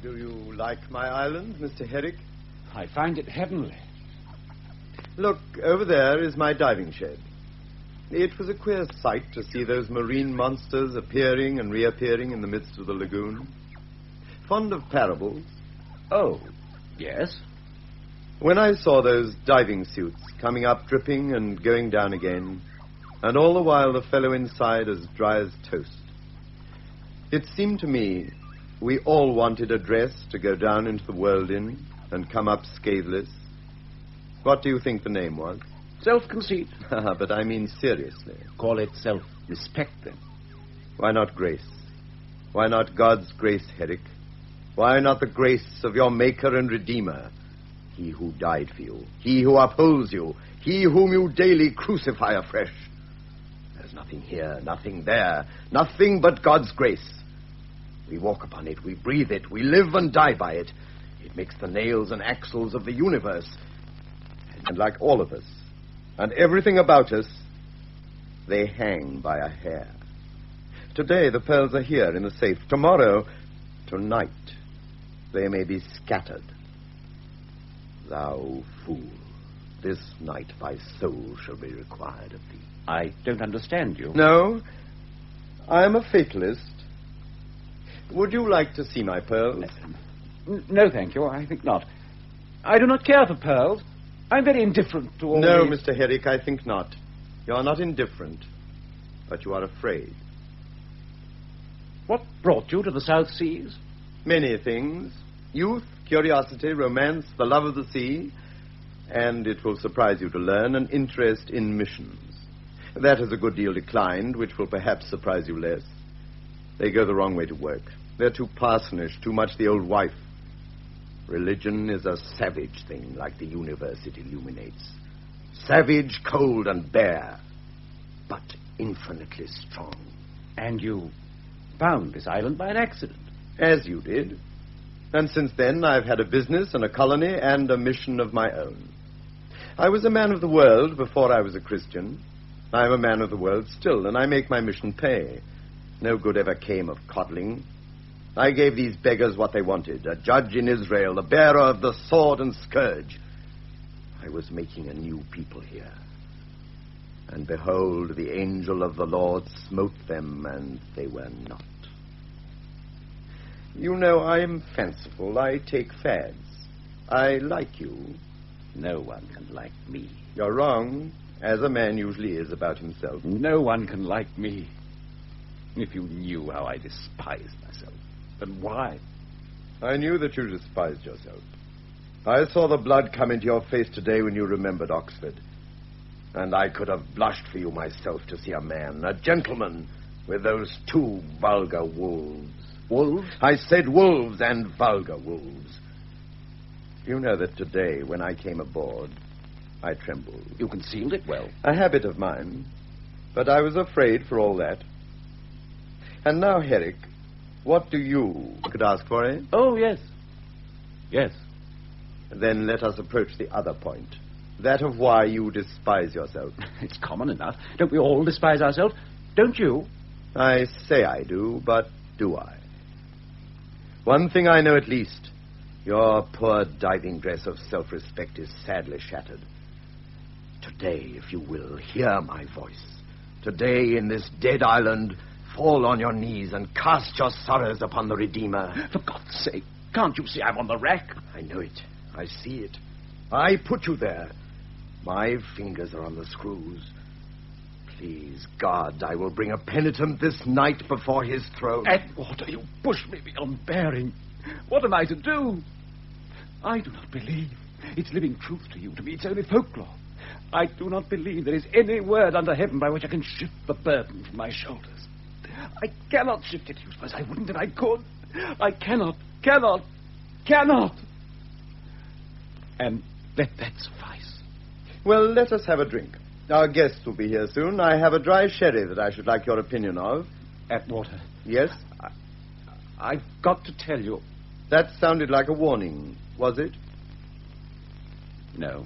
Do you like my island, Mr. Herrick? I find it heavenly. Look, over there is my diving shed. It was a queer sight to see those marine monsters appearing and reappearing in the midst of the lagoon. Fond of parables? Oh, yes. When I saw those diving suits coming up dripping and going down again, and all the while the fellow inside as dry as toast, it seemed to me we all wanted a dress to go down into the world in and come up scatheless. What do you think the name was? Self-conceit. But I mean seriously. Call it self-respect, then. Why not grace? Why not God's grace, Herrick? Why not the grace of your Maker and Redeemer? He who died for you. He who upholds you. He whom you daily crucify afresh. There's nothing here, nothing there. Nothing but God's grace. We walk upon it. We breathe it. We live and die by it. It makes the nails and axles of the universe. And like all of us, and everything about us, they hang by a hair. Today, the pearls are here in the safe. Tomorrow, tonight, they may be scattered. Thou fool, this night thy soul shall be required of thee. I don't understand you. No, I am a fatalist. Would you like to see my pearls? No, thank you. I think not. I do not care for pearls. I'm very indifferent to all No, these... Mr. Herrick, I think not. You are not indifferent, but you are afraid. What brought you to the South Seas? Many things. Youth, curiosity, romance, the love of the sea, and it will surprise you to learn, an interest in missions. That has a good deal declined, which will perhaps surprise you less. They go the wrong way to work. They're too parsonish, too much the old wife. Religion is a savage thing, like the universe it illuminates. Savage, cold, and bare, but infinitely strong. And you found this island by an accident? As you did. And since then, I've had a business and a colony and a mission of my own. I was a man of the world before I was a Christian. I'm a man of the world still, and I make my mission pay. No good ever came of coddling. I gave these beggars what they wanted, a judge in Israel, the bearer of the sword and scourge. I was making a new people here. And behold, the angel of the Lord smote them, and they were not. You know, I am fanciful. I take fads. I like you. No one can like me. You're wrong, as a man usually is about himself. No one can like me. If you knew how I despise myself. And why? I knew that you despised yourself. I saw the blood come into your face today when you remembered Oxford. And I could have blushed for you myself to see a man, a gentleman, with those two vulgar wolves. Wolves? I said wolves, and vulgar wolves. You know that today, when I came aboard, I trembled. You concealed it well. A habit of mine. But I was afraid for all that. And now, Herrick, what do you could ask for, eh? Oh, yes. Yes. Then let us approach the other point. That of why you despise yourself. It's common enough. Don't we all despise ourselves? Don't you? I say I do, but do I? One thing I know at least. Your poor diving dress of self-respect is sadly shattered. Today, if you will, hear my voice. Today, in this dead island, fall on your knees and cast your sorrows upon the Redeemer. For God's sake, can't you see I'm on the rack? I know it. I see it. I put you there. My fingers are on the screws. Please, God, I will bring a penitent this night before his throne. Atwater, you push me beyond bearing. What am I to do? I do not believe it's living truth to you. To me, it's only folklore. I do not believe there is any word under heaven by which I can shift the burden from my shoulders. I cannot shift it, you suppose I wouldn't if I could. I cannot. And let that suffice. Well, let us have a drink. Our guests will be here soon. I have a dry sherry that I should like your opinion of. Atwater. Yes? I've got to tell you. That sounded like a warning, was it? No.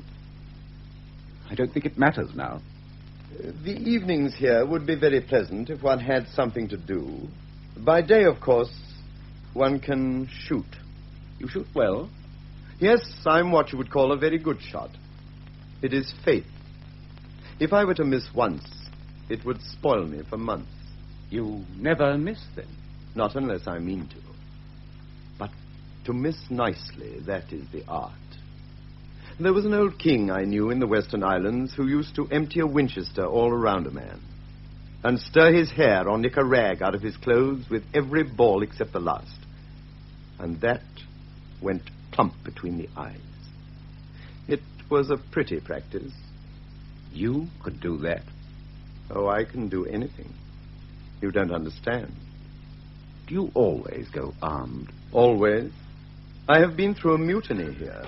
I don't think it matters now. The evenings here would be very pleasant if one had something to do. By day, of course, one can shoot. You shoot well? Yes, I'm what you would call a very good shot. It is faith. If I were to miss once, it would spoil me for months. You never miss, then? Not unless I mean to. But to miss nicely, that is the art. There was an old king I knew in the Western Islands who used to empty a Winchester all around a man and stir his hair or nick a rag out of his clothes with every ball except the last. And that went plump between the eyes. It was a pretty practice. You could do that? Oh, I can do anything. You don't understand. Do you always go armed? Always. I have been through a mutiny here.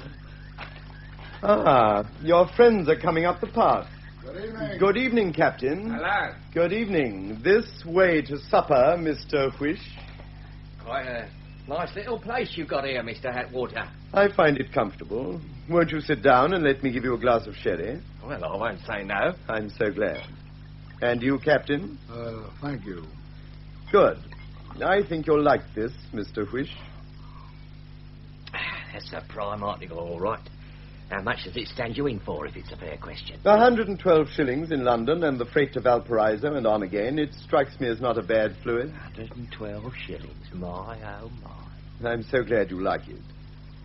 Ah, your friends are coming up the path. Good evening. Good evening, Captain. Hello. Good evening. This way to supper, Mr. Whish. Quite a nice little place you've got here, Mr. Atwater. I find it comfortable. Won't you sit down and let me give you a glass of sherry? Well, I won't say no. I'm so glad. And you, Captain? Thank you. Good. I think you'll like this, Mr. Whish. That's a prime article, all right. How much does it stand you in for, if it's a fair question? 112 shillings in London and the freight to Valparaiso and on again. It strikes me as not a bad fluid. 112 shillings. My, oh, my. I'm so glad you like it.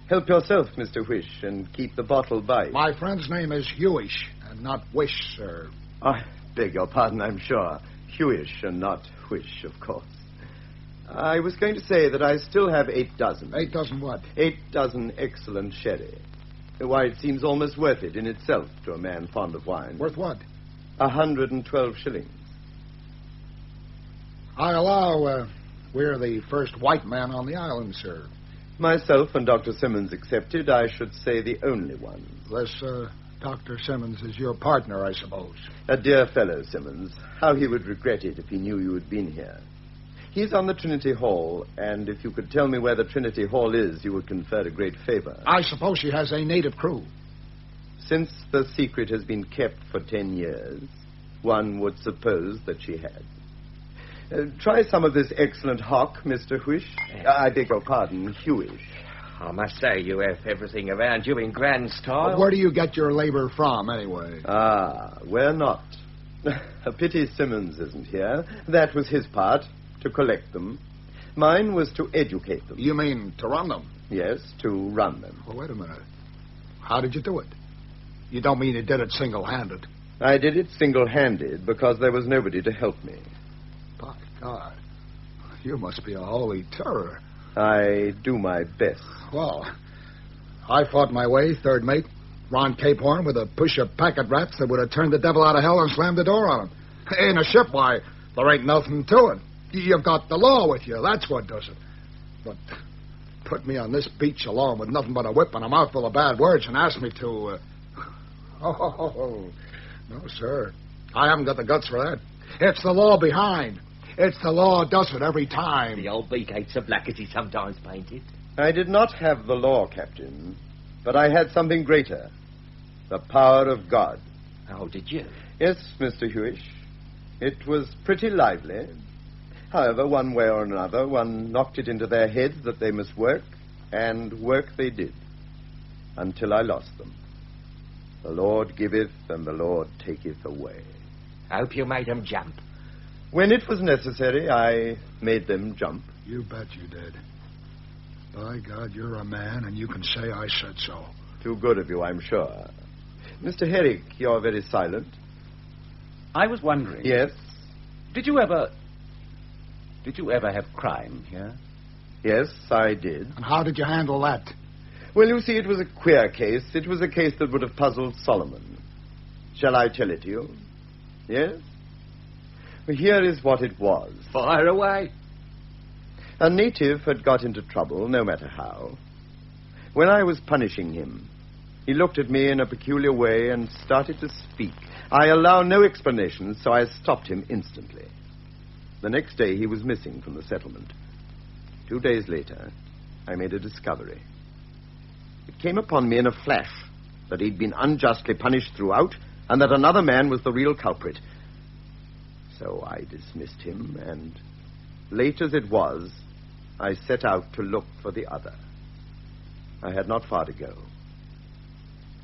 Help yourself, Mr. Whish, and keep the bottle by you. My friend's name is Hewish, and not Wish, sir. I beg your pardon, I'm sure. Hewish and not Whish, of course. I was going to say that I still have 8 dozen. 8 dozen what? 8 dozen excellent sherry. Why, it seems almost worth it in itself to a man fond of wine. Worth what? 112 shillings. I allow we're the first white man on the island, sir. Myself and Dr. Simmons excepted, I should say the only one. This, Dr. Simmons is your partner, I suppose. A dear fellow, Simmons. How he would regret it if he knew you had been here. He's on the Trinity Hall, and if you could tell me where the Trinity Hall is, you would confer a great favor. I suppose she has a native crew. Since the secret has been kept for 10 years, one would suppose that she had. Try some of this excellent hock, Mr. Whish. I beg your pardon, Hewish. I must say, you have everything around you in grand style. Where do you get your labor from, anyway? Where not? A pity Simmons isn't here. That was his part, to collect them. Mine was to educate them. You mean to run them? Yes, to run them. Well, wait a minute. How did you do it? You don't mean you did it single-handed? I did it single-handed because there was nobody to help me. By God, you must be a holy terror. I do my best. Well, I fought my way, third mate, round Cape Horn with a push of packet rats that would have turned the devil out of hell and slammed the door on him. In a ship, why, there ain't nothing to it. You've got the law with you, that's what does it. But put me on this beach alone with nothing but a whip and a mouthful of bad words and ask me to... No, sir. I haven't got the guts for that. It's the law behind. It's the law does it every time. The old beak-gates are black as he sometimes painted. I did not have the law, Captain, but I had something greater. The power of God. Oh, did you? Yes, Mr. Hewish. It was pretty lively. However, one way or another, one knocked it into their heads that they must work, and work they did, until I lost them. The Lord giveth, and the Lord taketh away. Hope you made them jump. When it was necessary, I made them jump. You bet you did. By God, you're a man, and you can say I said so. Too good of you, I'm sure. Mr. Herrick, you're very silent. I was wondering... Yes? Did you ever have crime here? Yes, I did. And how did you handle that? Well, you see, it was a queer case. It was a case that would have puzzled Solomon. Shall I tell it to you? Yes? Well, here is what it was. Fire away. A native had got into trouble, no matter how. When I was punishing him, he looked at me in a peculiar way and started to speak. I allow no explanations, so I stopped him instantly. The next day, he was missing from the settlement. 2 days later, I made a discovery. It came upon me in a flash that he'd been unjustly punished throughout and that another man was the real culprit. So I dismissed him, and late as it was, I set out to look for the other. I had not far to go.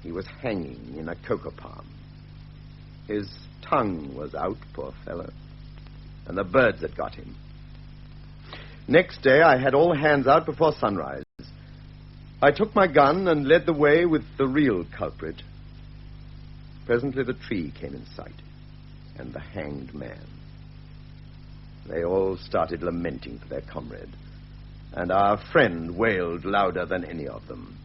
He was hanging in a cocoa palm. His tongue was out, poor fellow, and the birds had got him. Next day, I had all hands out before sunrise. I took my gun and led the way with the real culprit. Presently, the tree came in sight, and the hanged man. They all started lamenting for their comrade, and our friend wailed louder than any of them.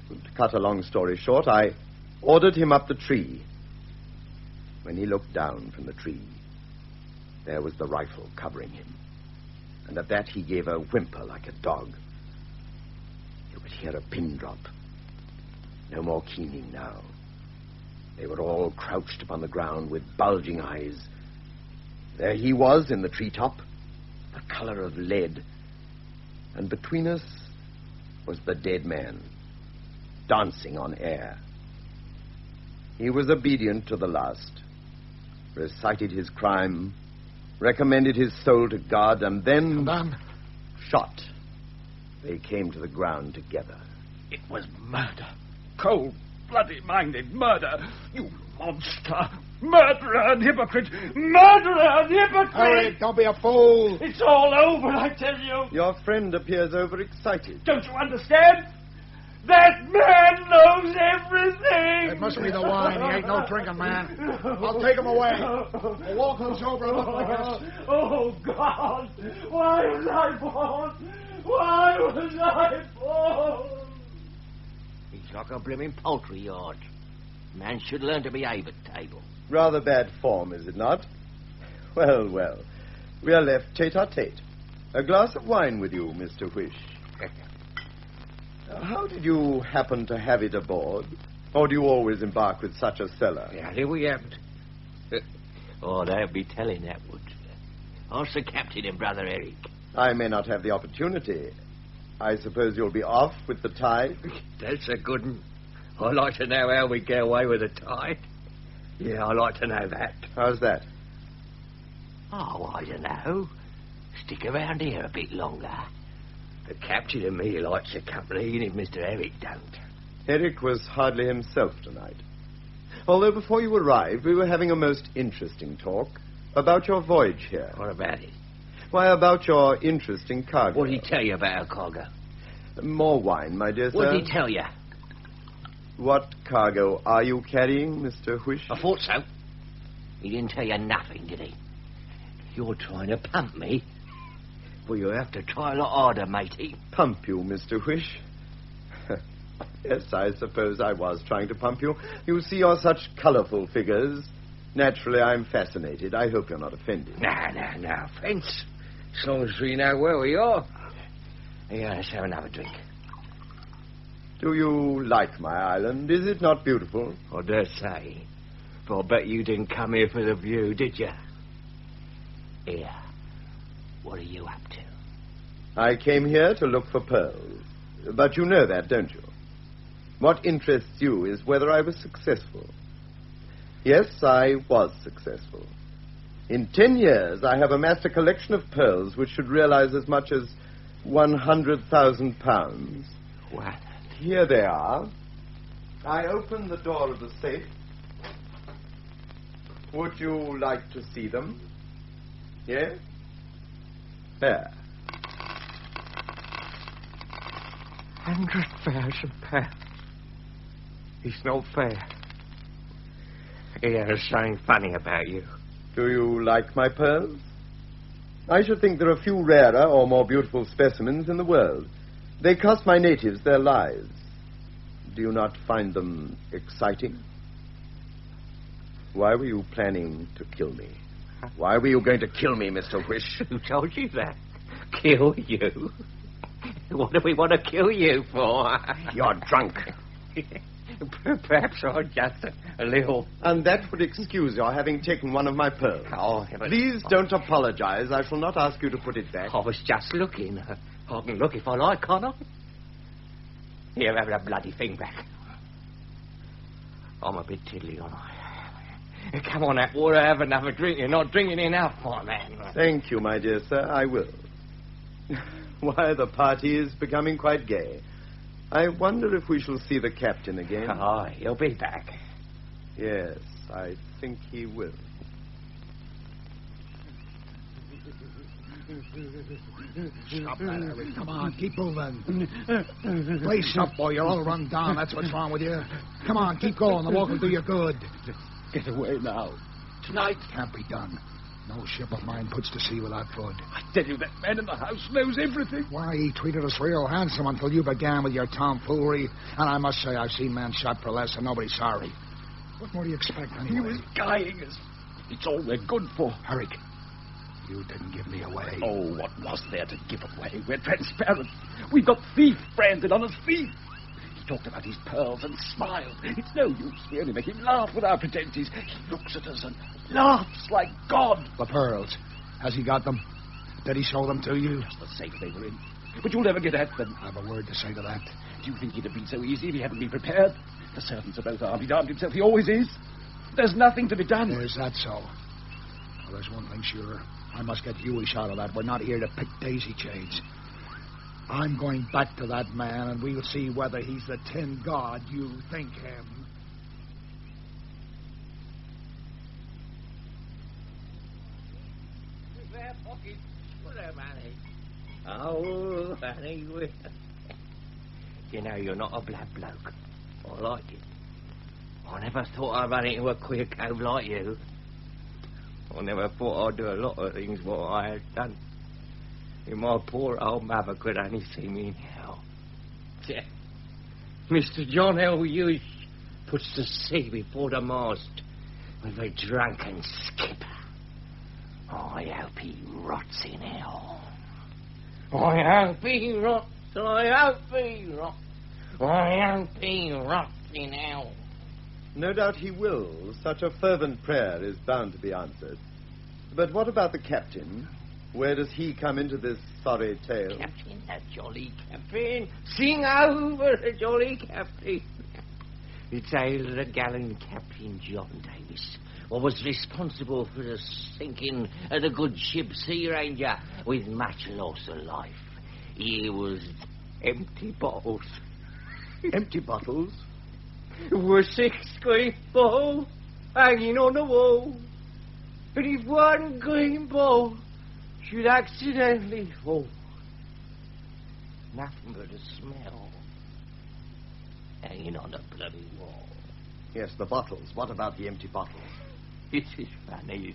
To cut a long story short, I ordered him up the tree. When he looked down from the tree, there was the rifle covering him, and at that he gave a whimper like a dog. You could hear a pin drop. No more keening now. They were all crouched upon the ground with bulging eyes. There he was in the treetop, the color of lead, and between us was the dead man, dancing on air. He was obedient to the last, recited his crime, recommended his soul to God, and then shot. They came to the ground together. It was murder. Cold-blooded-minded murder. You monster. Murderer and hypocrite. Murderer and hypocrite. Hey, don't be a fool. It's all over, I tell you. Your friend appears overexcited. Don't you understand? That man knows everything. It must be the wine. He ain't no drinking man. I'll take him away. We'll walk him over and look like this. Oh, God. Why was I born? Why was I born? It's like a blooming poultry yard. Man should learn to behave at table. Rather bad form, is it not? Well, well. We are left tete-a-tete. A glass of wine with you, Mr. Whish. How did you happen to have it aboard? Or do you always embark with such a cellar? Yeah, here we haven't. Oh, they'll be telling that, would you? Ask the captain and Brother Eric. I may not have the opportunity. I suppose you'll be off with the tide? That's a good one. I'd like to know how we get away with the tide. Yeah, I'd like to know that. How's that? Oh, I don't know. Stick around here a bit longer. The captain and me likes the company, even if Mr. Eric don't. Eric was hardly himself tonight. Although before you arrived, we were having a most interesting talk about your voyage here. What about it? Why, about your interesting cargo. What did he tell you about our cargo? More wine, my dear sir. What did he tell you? What cargo are you carrying, Mr. Whish? I thought so. He didn't tell you nothing, did he? You're trying to pump me. Well, you'll have to try a lot harder, matey. Pump you, Mr. Whish? Yes, I suppose I was trying to pump you. You see, you're such colourful figures. Naturally, I'm fascinated. I hope you're not offended. No offence. As long as we know where we are. Yeah, let's have another drink. Do you like my island? Is it not beautiful? I dare say. But I bet you didn't come here for the view, did you? Here. What are you up to? I came here to look for pearls. But you know that, don't you? What interests you is whether I was successful. Yes, I was successful. In 10 years, I have amassed a collection of pearls which should realize as much as £100,000. What? Here they are. I opened the door of the safe. Would you like to see them? Yes? There. £100,000. It's not fair. Yeah, there's something funny about you. Do you like my pearls? I should think there are few rarer or more beautiful specimens in the world. They cost my natives their lives. Do you not find them exciting? Why were you planning to kill me? Why were you going to kill me, Mr. Whish? Who told you that? Kill you? What do we want to kill you for? You're drunk. Perhaps I'm just a little... And that would excuse your having taken one of my pearls. Oh, but... Please don't apologize. I shall not ask you to put it back. I was just looking. I can look if I like, can't I? Here, have that bloody thing back. I'm a bit tiddly, aren't I? Come on, Atwater, have another drink. You're not drinking enough, my man. Thank you, my dear sir. I will. Why, the party is becoming quite gay. I wonder if we shall see the captain again. Oh, he'll be back. Yes, I think he will. Stop that, Eric. Come on, keep moving. Lace up, boy. You're all run down. That's what's wrong with you. Come on, keep going. The walk will do you good. Get away now. Tonight can't be done. No ship of mine puts to sea without food. I tell you, that man in the house knows everything. Why, he treated us real handsome until you began with your tomfoolery. And I must say, I've seen men shot for less and nobody's sorry. What more do you expect, anyway? He was guying us. It's all they're good for. Eric, you didn't give me away. Oh, what was there to give away? We're transparent. We've got thief branded on us, thief. He talked about his pearls and smiled. It's no use. We only make him laugh with our pretenses. He looks at us and laughs like God. The pearls. Has he got them? Did he show them to you? Just the safe they were in. But you'll never get at them. I have a word to say to that. Do you think it'd have been so easy if he hadn't been prepared? The servants are both armed. He'd armed himself. He always is. There's nothing to be done. Is that so? Well, there's one thing sure. I must get you a shot of that. We're not here to pick daisy chains. I'm going back to that man, and we'll see whether he's the tin god you think him. Oh, honey. You know, you're not a blood bloke. I like it. I never thought I'd run into a queer cove like you. I never thought I'd do a lot of things what I had done. If my poor old mother could only see me now. Yeah. Mr. John L. Hughes puts to sea before the mast. with a drunken skipper. I hope he rots in hell. I hope he rots. I hope he rots. I hope he rots in hell. No doubt he will. Such a fervent prayer is bound to be answered. But what about the captain? Where does he come into this sorry tale? Captain, the jolly captain. Sing over the jolly captain. It's tale of the gallant Captain John Davis, who was responsible for the sinking of the good ship Sea Ranger with much loss of life. Here was empty bottles. Empty bottles? There were 6 green balls hanging on the wall. And if one green ball should accidentally fall, nothing but a smell hanging on the bloody wall. Yes, the bottles. What about the empty bottles? It is funny.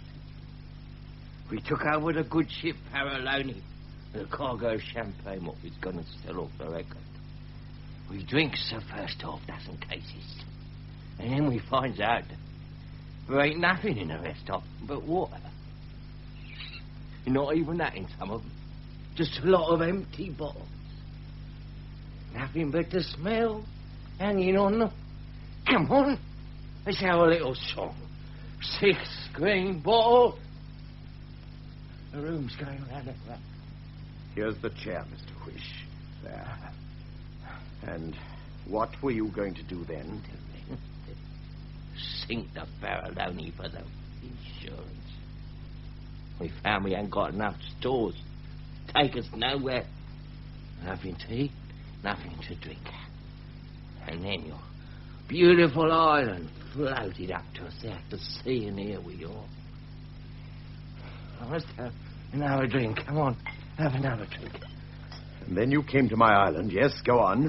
We took over the good ship Paraloni, the cargo of champagne what was going to sell off the record. We drinks the first 12 dozen cases, and then we finds out there ain't nothing in the rest of them but water. Not even that in some of them. Just a lot of empty bottles. Nothing but the smell hanging on them. Come on, let's have a little song. 6 green bottles. The room's going round and round. Here's the chair, Mr. Whish. There. And what were you going to do then? Sink the Faralloni for the insurance. We found we hadn't got enough stores. Take us nowhere. Nothing to eat, nothing to drink. And then your beautiful island floated up to us out to sea, and here we are. Let's have another drink. Come on, have another drink. And then you came to my island. Yes, go on.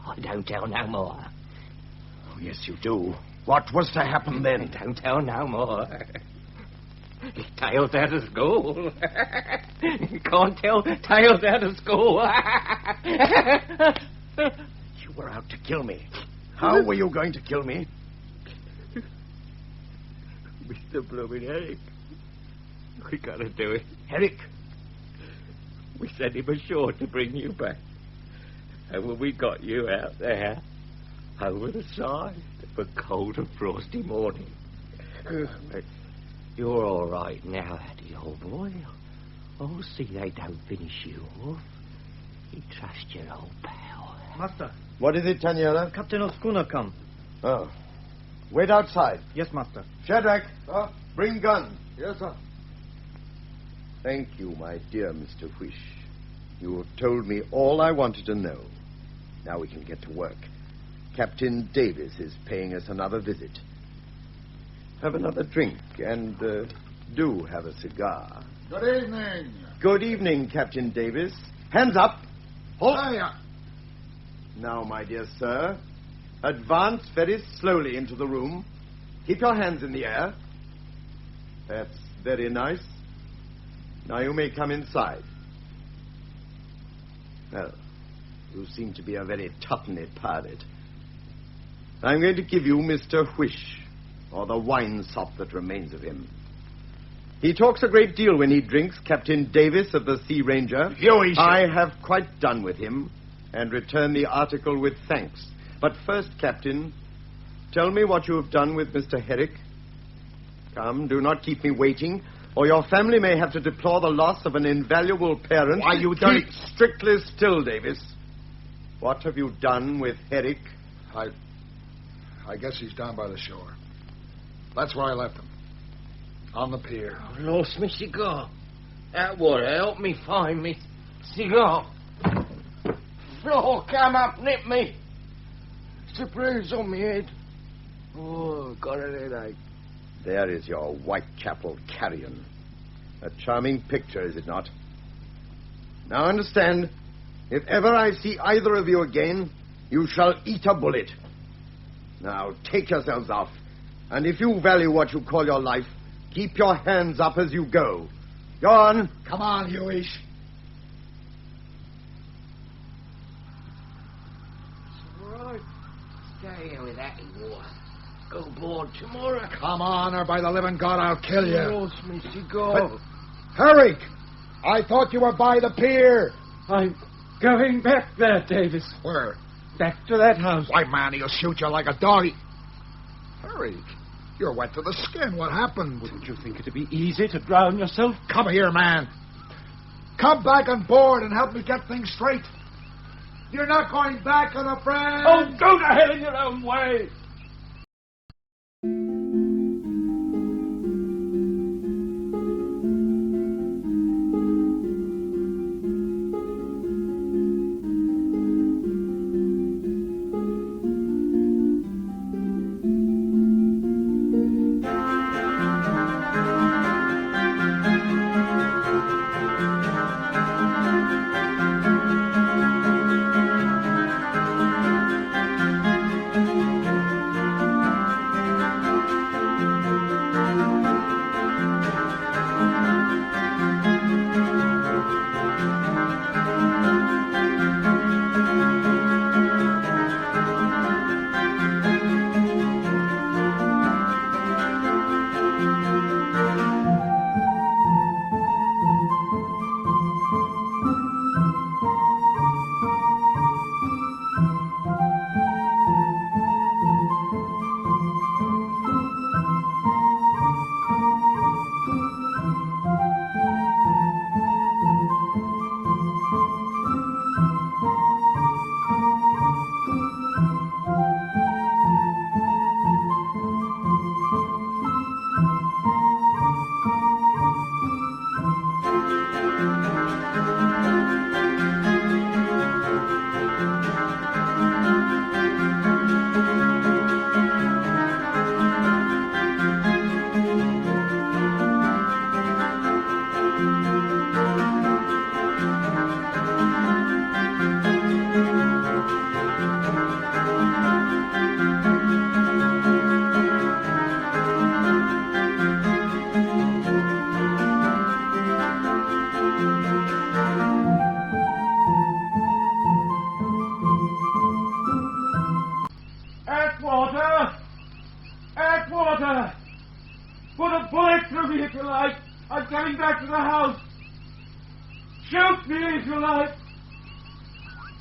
I don't tell no more. Oh, yes, you do. What was to happen then? Don't tell no more. Tales out of school. You can't tell tales out of school. You were out to kill me. How were you going to kill me? Mr. Blooming Herrick. We gotta do it. Herrick? We sent him ashore to bring you back. And when we got you out there, over the side of a cold and frosty morning. But you're all right now, Eddie, old boy. Oh, see they don't finish you off. You trust your old pal. Master. What is it, Taniela? Captain of schooner come. Oh. Wait outside. Yes, master. Shadrach, bring gun. Yes, sir. Thank you, my dear Mr. Whish. You have told me all I wanted to know. Now we can get to work. Captain Davis is paying us another visit. Have another drink, and do have a cigar. Good evening. Good evening, Captain Davis. Hands up. Hold. Now, my dear sir, advance very slowly into the room. Keep your hands in the air. That's very nice. Now you may come inside. Well, you seem to be a very tuppenny pirate. I'm going to give you Mr. Whish, or the wine sop that remains of him. He talks a great deal when he drinks, Captain Davis of the Sea Ranger. I have quite done with him, and return the article with thanks. But first, Captain, tell me what you have done with Mr. Herrick. Come, do not keep me waiting, or your family may have to deplore the loss of an invaluable parent. Why, you Keep strictly still, Davis. What have you done with Herrick? I guess he's down by the shore. That's where I left him. On the pier. I lost me cigar. That water helped me find me cigar. Floor come up, nip me. It's a bruise on me head. Oh, got a headache. There is your Whitechapel carrion. A charming picture, is it not? Now understand, if ever I see either of you again, you shall eat a bullet. Now take yourselves off, and if you value what you call your life, keep your hands up as you go. Go on. Come on, Huish. It's all right. Stay here with that water. go aboard tomorrow. Come on, or by the living God, I'll kill you. Lost me cigar. But, Herrick, I thought you were by the pier. I'm going back there, Davis. Where? Back to that house. Why, man, he'll shoot you like a dog. Herrick, you're wet to the skin. What happened? Didn't you think it'd be easy to drown yourself? Come here, man. Come back on board and help me get things straight. You're not going back on a friend. Oh, go to hell in your own way. Atwater! Put a bullet through me if you like. I'm coming back to the house. Shoot me if you like.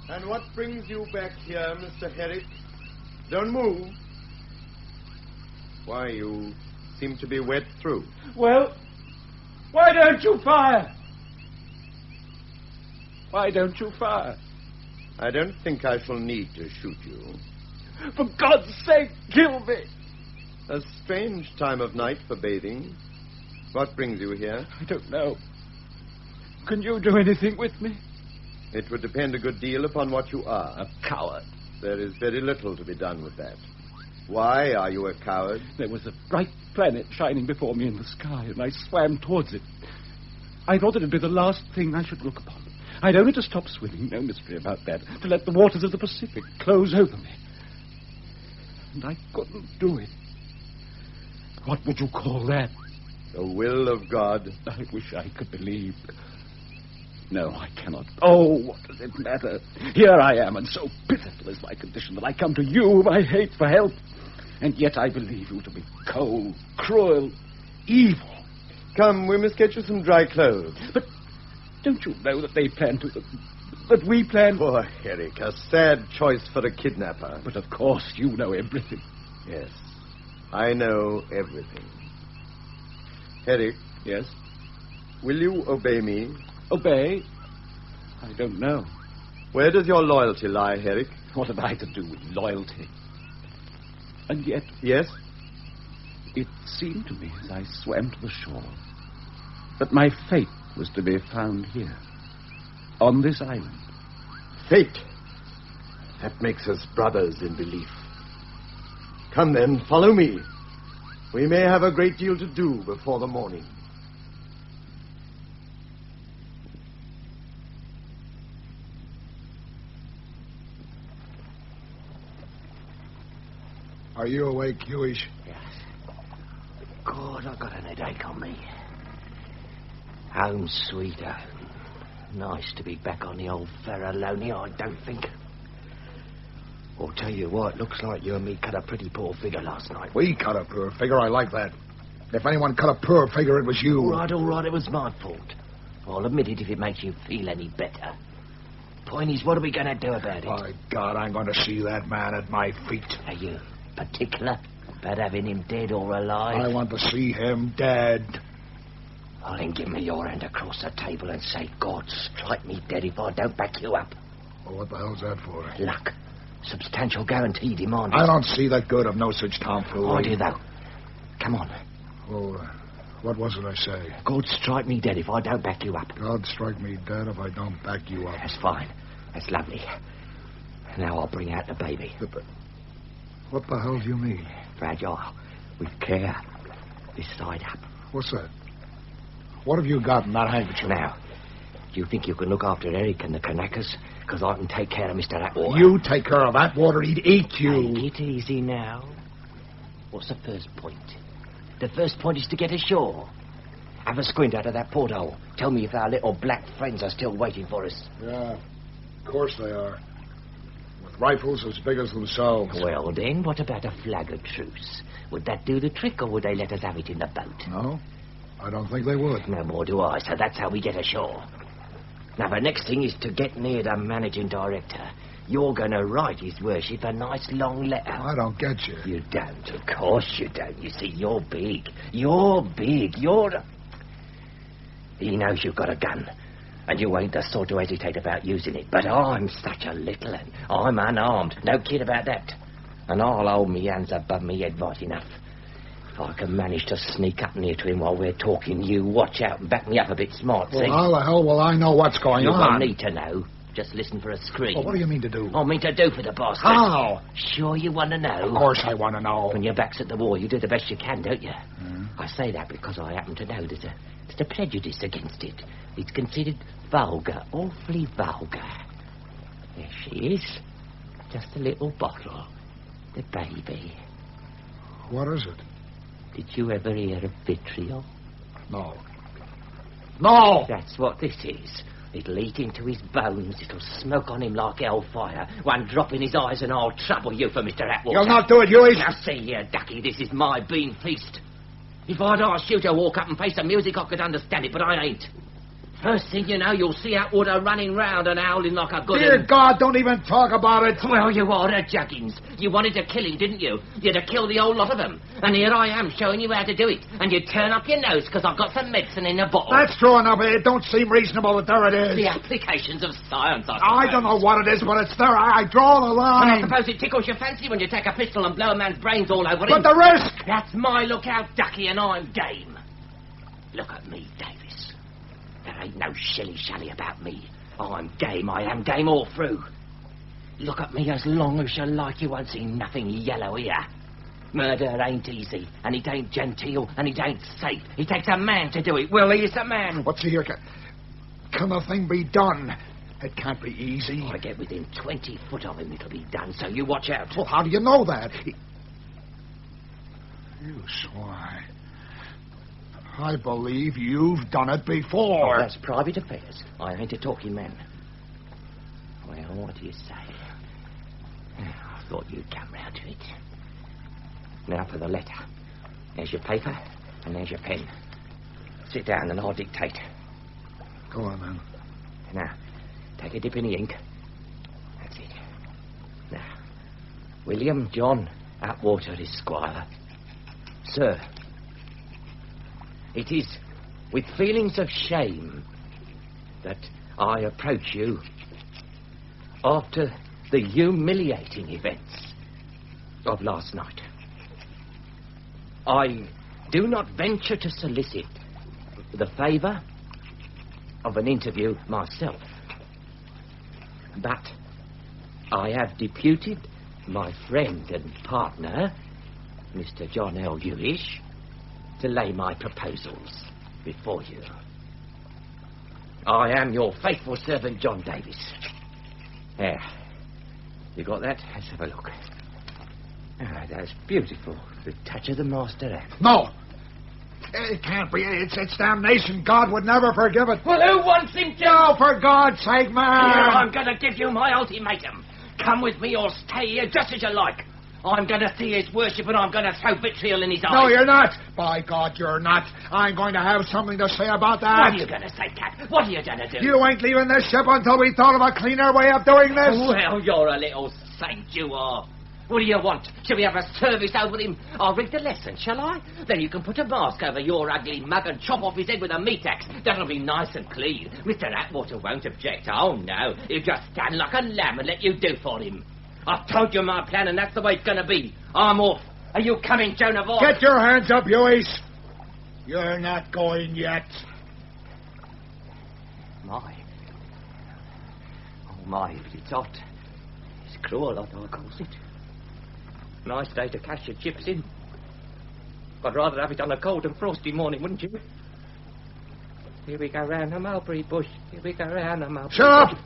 And what brings you back here, Mr. Herrick? Don't move. Why, you seem to be wet through. Well, why don't you fire? Why don't you fire? I don't think I shall need to shoot you. For God's sake, kill me. A strange time of night for bathing. What brings you here? I don't know. Can you do anything with me? It would depend a good deal upon what you are. A coward. There is very little to be done with that. Why are you a coward? There was a bright planet shining before me in the sky, and I swam towards it. I thought it'd be the last thing I should look upon. I'd only to stop swimming, no mystery about that, to let the waters of the Pacific close over me. And I couldn't do it. What would you call that? The will of God. I wish I could believe. No, I cannot. Oh, what does it matter? Here I am, and so pitiful is my condition that I come to you, whom I hate, for help. And yet I believe you to be cold, cruel, evil. Come, we must get you some dry clothes. But don't you know that they plan to... that we plan... Poor Herrick, a sad choice for a kidnapper. But of course you know everything. Yes, I know everything. Herrick. Yes? Will you obey me? Obey? I don't know. Where does your loyalty lie, Herrick? What have I to do with loyalty? And yet... Yes? It seemed to me as I swam to the shore that my fate was to be found here, on this island. Fate? That makes us brothers in belief. Come then, follow me. We may have a great deal to do before the morning. Are you awake, Hewish? Yes. God, I've got an headache on me. Home sweet home. Nice to be back on the old Farallonia, I don't think. I'll tell you what, looks like you and me cut a pretty poor figure last night. We cut a poor figure. I like that. If anyone cut a poor figure, it was you. All right, it was my fault. I'll admit it if it makes you feel any better. Point is, what are we going to do about it? My God, I'm going to see that man at my feet. Are you particular about having him dead or alive? I want to see him dead. Well, then give me your hand across the table and say, God, strike me dead if I don't back you up. Well, what the hell's that for? Luck. Substantial guarantee demanded. I don't see the good of no such tomfoolery. I do, though. Come on. Well, what was it I say? God strike me dead if I don't back you up. God strike me dead if I don't back you up. That's fine. That's lovely. Now I'll bring out the baby. What the hell do you mean? Fragile. With care. This side up. What's that? What have you got in that handkerchief? Now, do you think you can look after Eric and the Kanakas? Because I can take care of Mr. Atwater. You take care of Atwater, he'd eat you. Take it easy now. What's the first point? The first point is to get ashore. Have a squint out of that porthole. Tell me if our little black friends are still waiting for us. Yeah, of course they are. With rifles as big as themselves. Well, then, what about a flag of truce? Would that do the trick, or would they let us have it in the boat? No, I don't think they would. No more do I, so that's how we get ashore. Now, the next thing is to get near the managing director. You're going to write His Worship a nice long letter. I don't get you. You don't, of course you don't. You see, you're big. You're big. He knows you've got a gun, and you ain't the sort to hesitate about using it. But I'm such a little un. I'm unarmed. No kid about that. And I'll hold me hands above me head right enough. If I can manage to sneak up near to him while we're talking, you watch out and back me up a bit smart, Well, see? how the hell will I know what's going You on? won't need to know. Just listen for a scream. Well, what do you mean to do? I mean to do for the bastard. How? Sure you want to know? Of course I want to know. When your back's at the wall, you do the best you can, don't you? Mm. I say that because I happen to know there's a prejudice against it. It's considered vulgar, awfully vulgar. There she is. Just a little bottle. The baby. What is it? Did you ever hear of vitriol? No. No! That's what this is. It'll eat into his bones. It'll smoke on him like hellfire. One drop in his eyes and I'll trouble you for Mr. Atwater. You'll not do it, Huey. Now see here, Ducky, this is my bean feast. If I'd asked you to walk up and face the music, I could understand it, but I ain't. First thing you know, you'll see Atwater running round and howling like a good... Dear God, don't even talk about it. Well, you are the juggins. You wanted to kill him, didn't you? You'd have killed the whole lot of them. And here I am showing you how to do it. And you turn up your nose because I've got some medicine in a bottle. That's true enough. It don't seem reasonable, but there it is. The applications of science, I suppose. I don't know what it is, but it's there. I draw the And line. I suppose it tickles your fancy when you take a pistol and blow a man's brains all over But him. the risk! That's my lookout, Ducky, and I'm game. Look at me, Davis. There ain't no shilly-shally about me. I'm game, I am game all through. Look at me as long as you like, you won't see nothing yellow here. Murder ain't easy, and it ain't genteel, and it ain't safe. It takes a man to do it. Willie is a man. What's here? Can the thing be done? It can't be easy. I get within 20 foot of him, it'll be done, so you watch out. Well, how do you know that? You swine. I believe you've done it before. Oh, that's private affairs. I ain't a talking man. Well, what do you say? I thought you'd come round to it. Now for the letter. There's your paper, and there's your pen. Sit down and I'll dictate. Go on, then. Now, take a dip in the ink. That's it. Now, William John Atwater, Esquire. Sir, it is with feelings of shame that I approach you after the humiliating events of last night. I do not venture to solicit the favour of an interview myself, but I have deputed my friend and partner, Mr. John L. Ewish, to lay my proposals before you. I am your faithful servant, John Davis. There. You got that? Let's have a look. Ah, that's beautiful. The touch of the master hand. No! It can't be. It's damnation. God would never forgive it. Well, who wants him to? No, for God's sake, man! Here, I'm going to give you my ultimatum. come with me or stay here just as you like. I'm going to see his worship and I'm going to throw vitriol in his eyes. No, you're not. By God, you're not. I'm going to have something to say about that. What are you going to say, Cap? What are you going to do? You ain't leaving this ship until we thought of a cleaner way of doing this. Well, you're a little saint, you are. What do you want? Shall we have a service over him? I'll read the lesson, shall I? Then you can put a mask over your ugly mug and chop off his head with a meat axe. That'll be nice and clean. Mr. Atwater won't object. Oh, no. He'll just stand like a lamb and let you do for him. I've told you my plan, and that's the way it's going to be. I'm off. Are you coming, Joan of Arc? Get your hands up, Hueys. You're not going yet. My. Oh, my, but it's hot. It's cruel, hot, I calls it. Nice day to cash your chips in. I'd rather have it on a cold and frosty morning, wouldn't you? Here we go round the mulberry bush. Here we go round the mulberry Shut up! bush.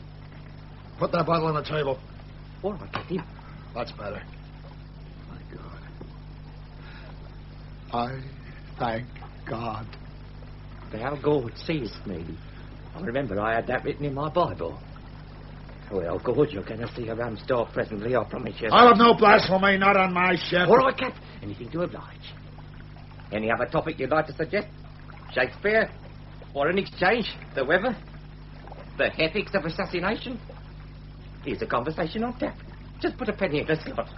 Put that bottle on the table. All right, Captain. That's better. My God. I thank God. Thou God seest me. I remember I had that written in my Bible. Well, God, you're going to see a rum store presently, I promise you. I'll have no blasphemy, not on my ship. All right, Cap. Anything to oblige. Any other topic you'd like to suggest? Shakespeare? Or an exchange? The weather? The ethics of assassination? Here's a conversation on tap. Just put a penny in the slot.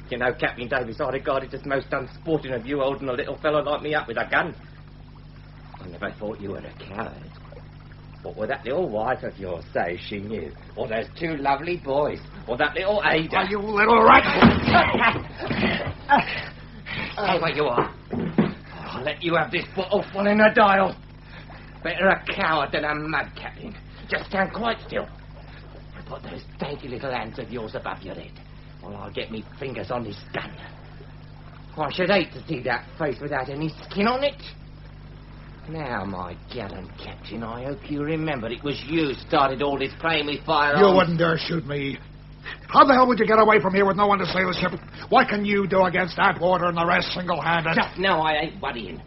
You know, Captain Davis, I regard it as most unsporting of you holding a little fellow like me up with a gun. I never thought you were a coward. What would that little wife of yours say if she knew? Or those two lovely boys? Or that little Ada? Oh, you little rat! Stay where you are. I'll let you have this bottle full in a dial. Better a coward than a mad captain. Just stand quite still. And put those dainty little hands of yours above your head, while I'll get me fingers on this gun. I should hate to see that face without any skin on it. Now, my gallant captain, I hope you remember it was you started all this playing with firearms. You wouldn't dare shoot me. How the hell would you get away from here with no one to sail the ship? What can you do against Atwater and the rest single-handed? Just now I ain't worrying.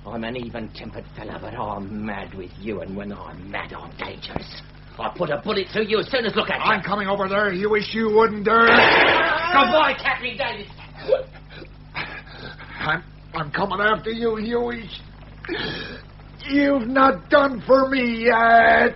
I'm an even-tempered fella, but I'm mad with you, and when I'm mad, I'm dangerous. I'll put a bullet through you as soon as look at you. I'm coming over there. You wish you wouldn't dare. Goodbye, Captain Davis. I'm coming after you, Huey. You've not done for me yet.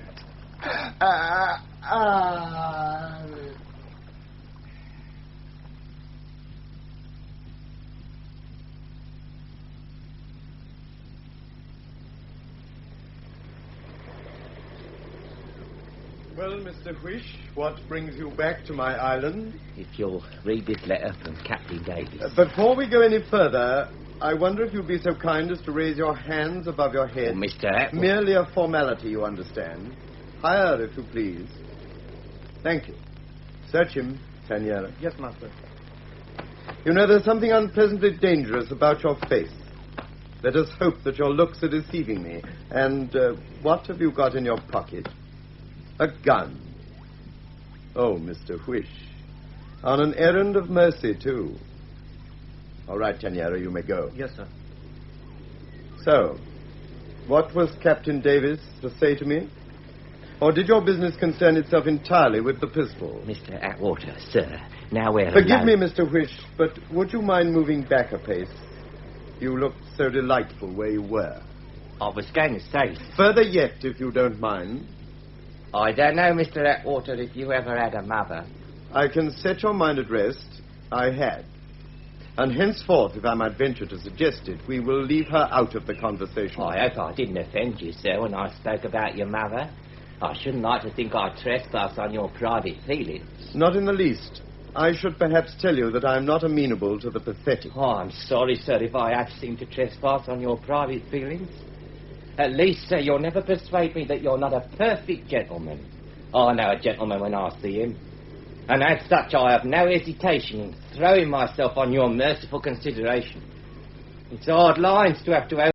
Well, Mr. Whish, what brings you back to my island? If you'll read this letter from Captain Davis. Before we go any further, I wonder if you'd be so kind as to raise your hands above your head. Oh, Mr. Atwater. Merely a formality, you understand. Higher, if you please. Thank you. Search him, Taniera. Yes, master. You know, there's something unpleasantly dangerous about your face. Let us hope that your looks are deceiving me. And what have you got in your pocket? A gun. Oh, Mr. Whish. On an errand of mercy, too. All right, Taniera, you may go. Yes, sir. So, what was Captain Davis to say to me? Or did your business concern itself entirely with the pistol? Mr. Atwater, sir, now we're Forgive me, alone. Mr. Whish, but would you mind moving back a pace? You looked so delightful where you were. I was going to say... Further yet, if you don't mind. I don't know, Mr. Atwater, if you ever had a mother. I can set your mind at rest. I had. And henceforth, if I might venture to suggest it, we will leave her out of the conversation. I hope I didn't offend you, sir, when I spoke about your mother. I shouldn't like to think I trespass on your private feelings. Not in the least. I should perhaps tell you that I am not amenable to the pathetic. Oh, I'm sorry, sir, if I have seemed to trespass on your private feelings. At least, sir, you'll never persuade me that you're not a perfect gentleman. I know a gentleman when I see him. And as such, I have no hesitation in throwing myself on your merciful consideration. It's hard lines to have to...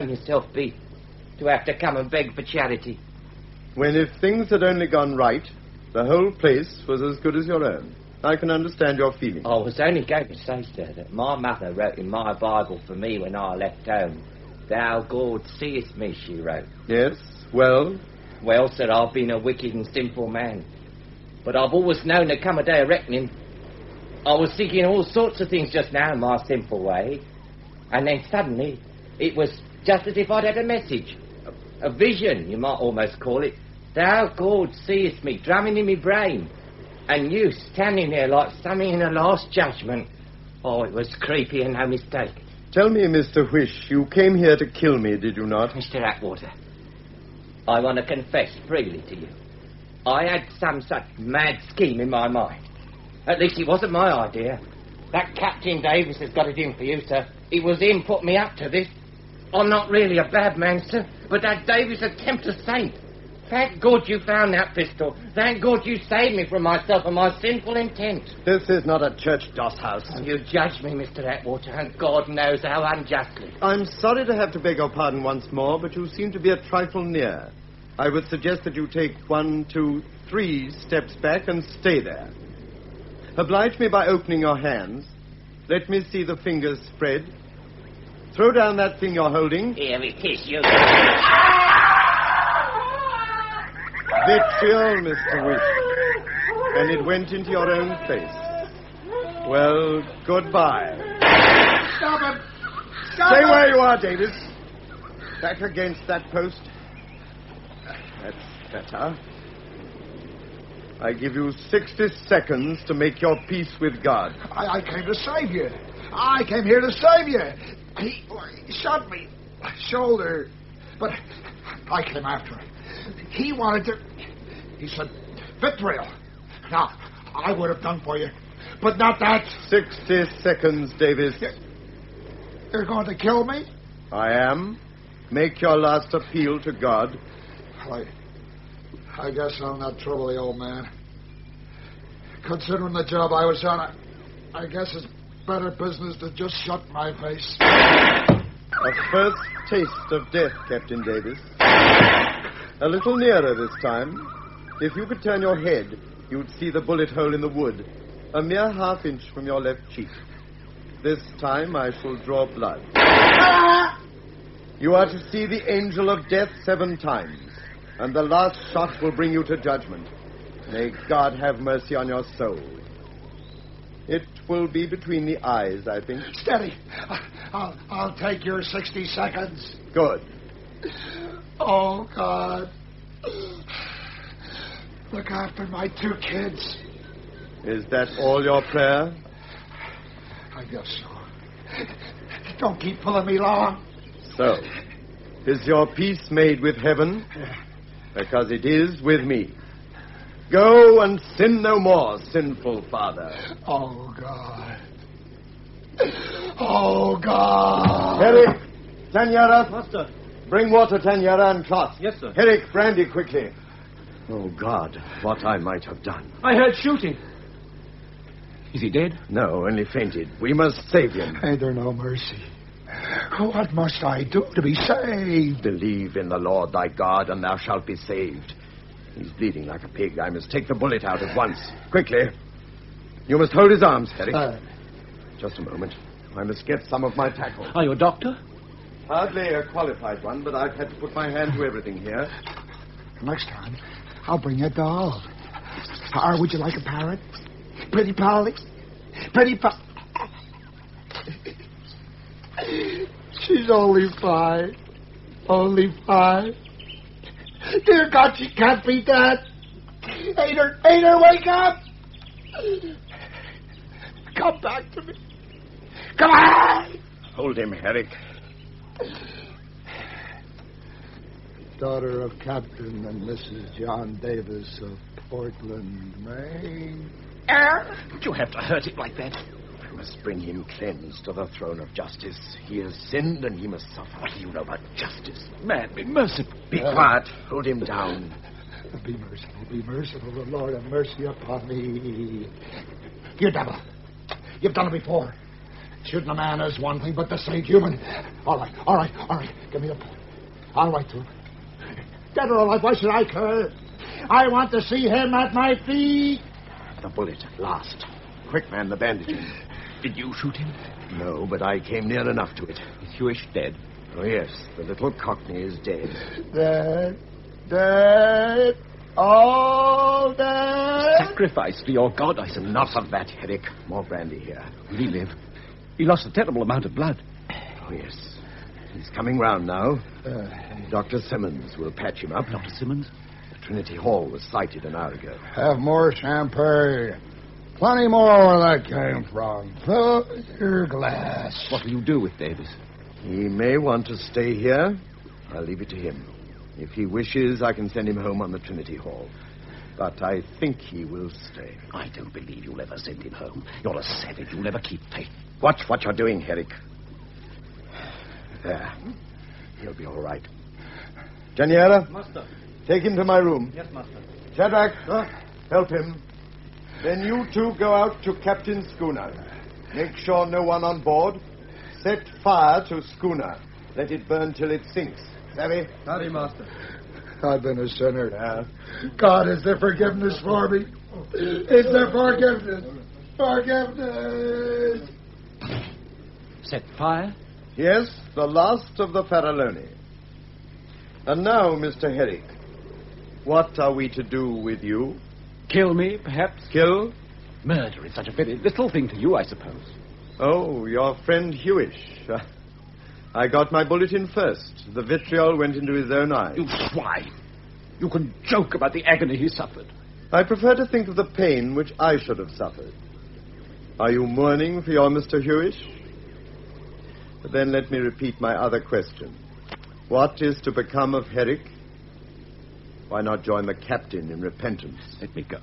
yourself be to have to come and beg for charity? When if things had only gone right, the whole place was as good as your own. I can understand your feelings. I was only going to say, sir, that my mother wrote in my Bible for me when I left home. Thou, God, seest me, she wrote. Yes, well? Well, sir, I've been a wicked and sinful man. But I've always known there come a day of reckoning. I was thinking all sorts of things just now in my sinful way. And then suddenly, it was just as if I'd had a message. A vision, you might almost call it. Thou, God, seest me, drumming in my brain. And you standing there like something in a last judgment. Oh, it was creepy and no mistake. Tell me, Mr. Whish, you came here to kill me, did you not? Mr. Atwater, I want to confess freely to you. I had some such mad scheme in my mind. At least it wasn't my idea. That Captain Davis has got it in for you, sir. It was him put me up to this. I'm not really a bad man, sir, but that Davis attempts a saint. Thank God you found that pistol. Thank God you saved me from myself and my sinful intent. This is not a church doss house. You judge me, Mr. Atwater, and God knows how unjustly. I'm sorry to have to beg your pardon once more, but you seem to be a trifle near. I would suggest that you take 1, 2, 3 steps back and stay there. Oblige me by opening your hands. Let me see the fingers spread. Throw down that thing you're holding. Here it is, you. Vitriol, Mr. Wish. And it went into your own face. Well, goodbye. Stop him! Stop Stay him! where you are, Davis. Back against that post. That's better. I give you 60 seconds to make your peace with God. I came to save you. I came here to save you. He shot me. Shoulder. But I came after him. He wanted to... He said, vitriol. Now, I would have done for you. But not that. 60 seconds, Davis. You're going to kill me? I am. Make your last appeal to God. I guess I'll not trouble the old man. Considering the job I was on, I guess it's better business to just shut my face. A first taste of death, Captain Davis. A little nearer this time. If you could turn your head, you'd see the bullet hole in the wood, a mere half-inch from your left cheek. This time I shall draw blood. You are to see the angel of death 7 times, and the last shot will bring you to judgment. May God have mercy on your soul. It will be between the eyes, I think. Steady. I'll take your 60 seconds. Good. Oh, God. Look after my 2 kids. Is that all your prayer? I guess so. Don't keep pulling me along. So, is your peace made with heaven? Because it is with me. Go and sin no more, sinful father. Oh, God. Oh, God. Herrick, Tanyara. Master. Bring water, Tanyara, and cloth. Yes, sir. Herrick, brandy, quickly. Oh, God, what I might have done. I heard shooting. Is he dead? No, only fainted. We must save him. Ain't there no mercy? What must I do to be saved? Believe in the Lord thy God, and thou shalt be saved. He's bleeding like a pig. I must take the bullet out at once. Quickly. You must hold his arms, Herrick. Just a moment. I must get some of my tackle. Are you a doctor? Hardly a qualified one, but I've had to put my hand to everything here. Next time, I'll bring you a doll. Or would you like a parrot? Pretty Polly? Pretty Polly? She's only 5. Only 5. Dear God, she can't be dead. Ader, wake up! Come back to me. Come on! Hold him, Herrick. Daughter of Captain and Mrs. John Davis of Portland, Maine. Did you have to hurt it like that? I must bring him cleansed to the throne of justice. He has sinned and he must suffer. What do you know about justice? Man, be merciful. Be quiet. Hold him down. Be merciful, be merciful. The Lord have mercy upon me. You devil. You've done it before. Shooting a man is one thing, but this ain't human. All right. Give me the pin. I'll write to him. Dead or alive, why should I care? I want to see him at my feet. The bullet, last. Quick, man, the bandages. Did you shoot him? No, but I came near enough to it. Is Hewish dead? Oh, yes, the little cockney is dead. Dead. All dead. Sacrifice to your god, I said. Enough of that, Herrick. More brandy here. Will he live? He lost a terrible amount of blood. Oh, yes. He's coming round now. Dr. Simmons will patch him up. Dr. Simmons? The Trinity Hall was sighted an hour ago. Have more champagne. Plenty more where that came from. Fill your glass. What will you do with Davis? He may want to stay here. I'll leave it to him. If he wishes, I can send him home on the Trinity Hall. But I think he will stay. I don't believe you'll ever send him home. You're a savage. You'll never keep faith. Watch what you're doing, Herrick. There. He'll be all right. Janiera? Master. Take him to my room. Yes, master. Shadrach, help him. Then you two go out to Captain Schooner. Make sure no one on board. Set fire to schooner. Let it burn till it sinks. Savvy? Howdy, master. I've been a sinner. Yeah. God, is there forgiveness for me? Is there forgiveness? Forgiveness! Set fire? Yes, the last of the Faralloni. And now, Mr. Herrick, what are we to do with you? Kill me, perhaps? Kill? Murder is such a very little thing to you, I suppose. Oh, your friend Hewish. I got my bullet in first. The vitriol went into his own eye. You swine! You can joke about the agony he suffered. I prefer to think of the pain which I should have suffered. Are you mourning for your Mr. Hewish? Then let me repeat my other question. What is to become of Herrick? Why not join the captain in repentance? Let me go.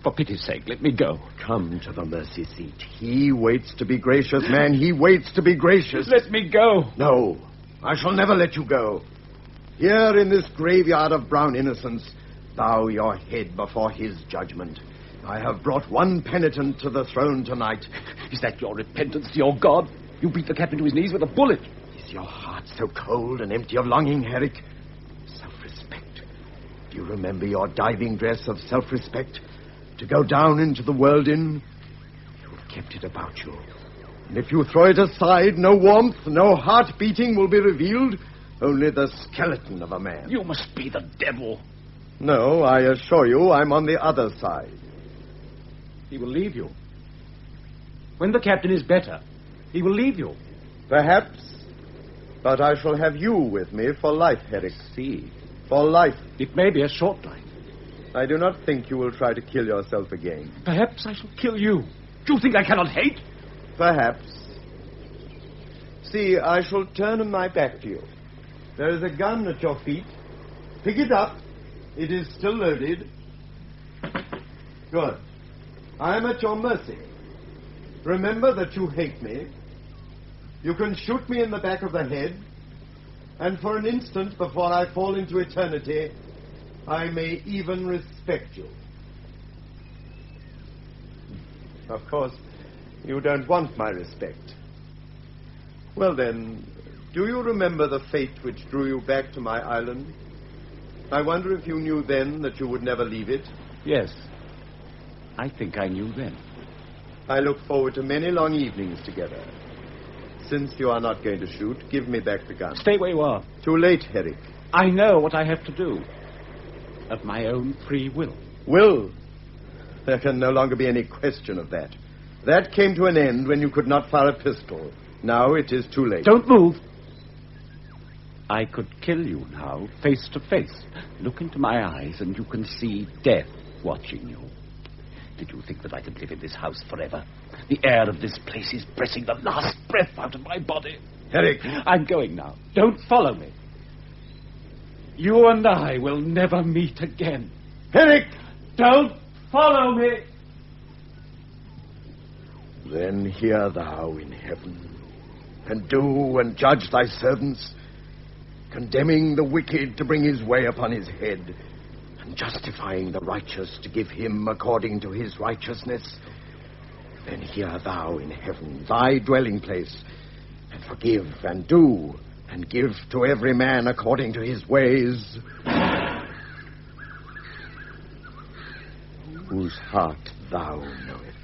For pity's sake, let me go. Come to the mercy seat. He waits to be gracious, man. He waits to be gracious. Let me go. No, I shall never let you go. Here in this graveyard of brown innocence, bow your head before his judgment. I have brought one penitent to the throne tonight. Is that your repentance to your God? You beat the captain to his knees with a bullet. Is your heart so cold and empty of longing, Herrick? Self-respect. Do you remember your diving dress of self-respect? To go down into the world in? You've kept it about you. And if you throw it aside, no warmth, no heart beating will be revealed. Only the skeleton of a man. You must be the devil. No, I assure you, I'm on the other side. He will leave you. When the captain is better, he will leave you. Perhaps. But I shall have you with me for life, Herrick. See. For life. It may be a short life. I do not think you will try to kill yourself again. Perhaps I shall kill you. Do you think I cannot hate? Perhaps. See, I shall turn my back to you. There is a gun at your feet. Pick it up. It is still loaded. Good. I am at your mercy. Remember that you hate me. You can shoot me in the back of the head, and for an instant before I fall into eternity, I may even respect you. Of course, you don't want my respect. Well then, do you remember the fate which drew you back to my island? I wonder if you knew then that you would never leave it. Yes. I think I knew then. I look forward to many long evenings together. Since you are not going to shoot, give me back the gun. Stay where you are. Too late, Herrick. I know what I have to do. Of my own free will. Will? There can no longer be any question of that. That came to an end when you could not fire a pistol. Now it is too late. Don't move. I could kill you now, face to face. Look into my eyes and you can see death watching you. Did you think that I could live in this house forever? The air of this place is pressing the last breath out of my body. Herrick! I'm going now. Don't follow me. You and I will never meet again. Herrick! Don't follow me! Then hear thou in heaven, and do and judge thy servants, condemning the wicked to bring his way upon his head, and justifying the righteous to give him according to his righteousness. Then hear thou in heaven, thy dwelling place, and forgive and do, and give to every man according to his ways. Whose heart thou knowest.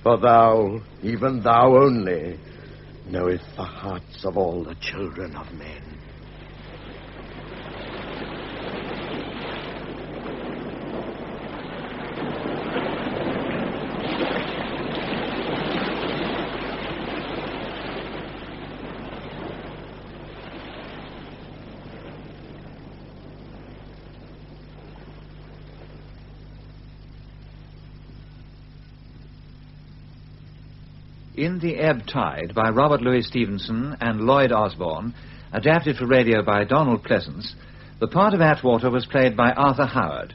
For thou, even thou only, knowest the hearts of all the children of men. In the Ebb Tide by Robert Louis Stevenson and Lloyd Osborne, adapted for radio by Donald Pleasance, the part of Atwater was played by Arthur Howard,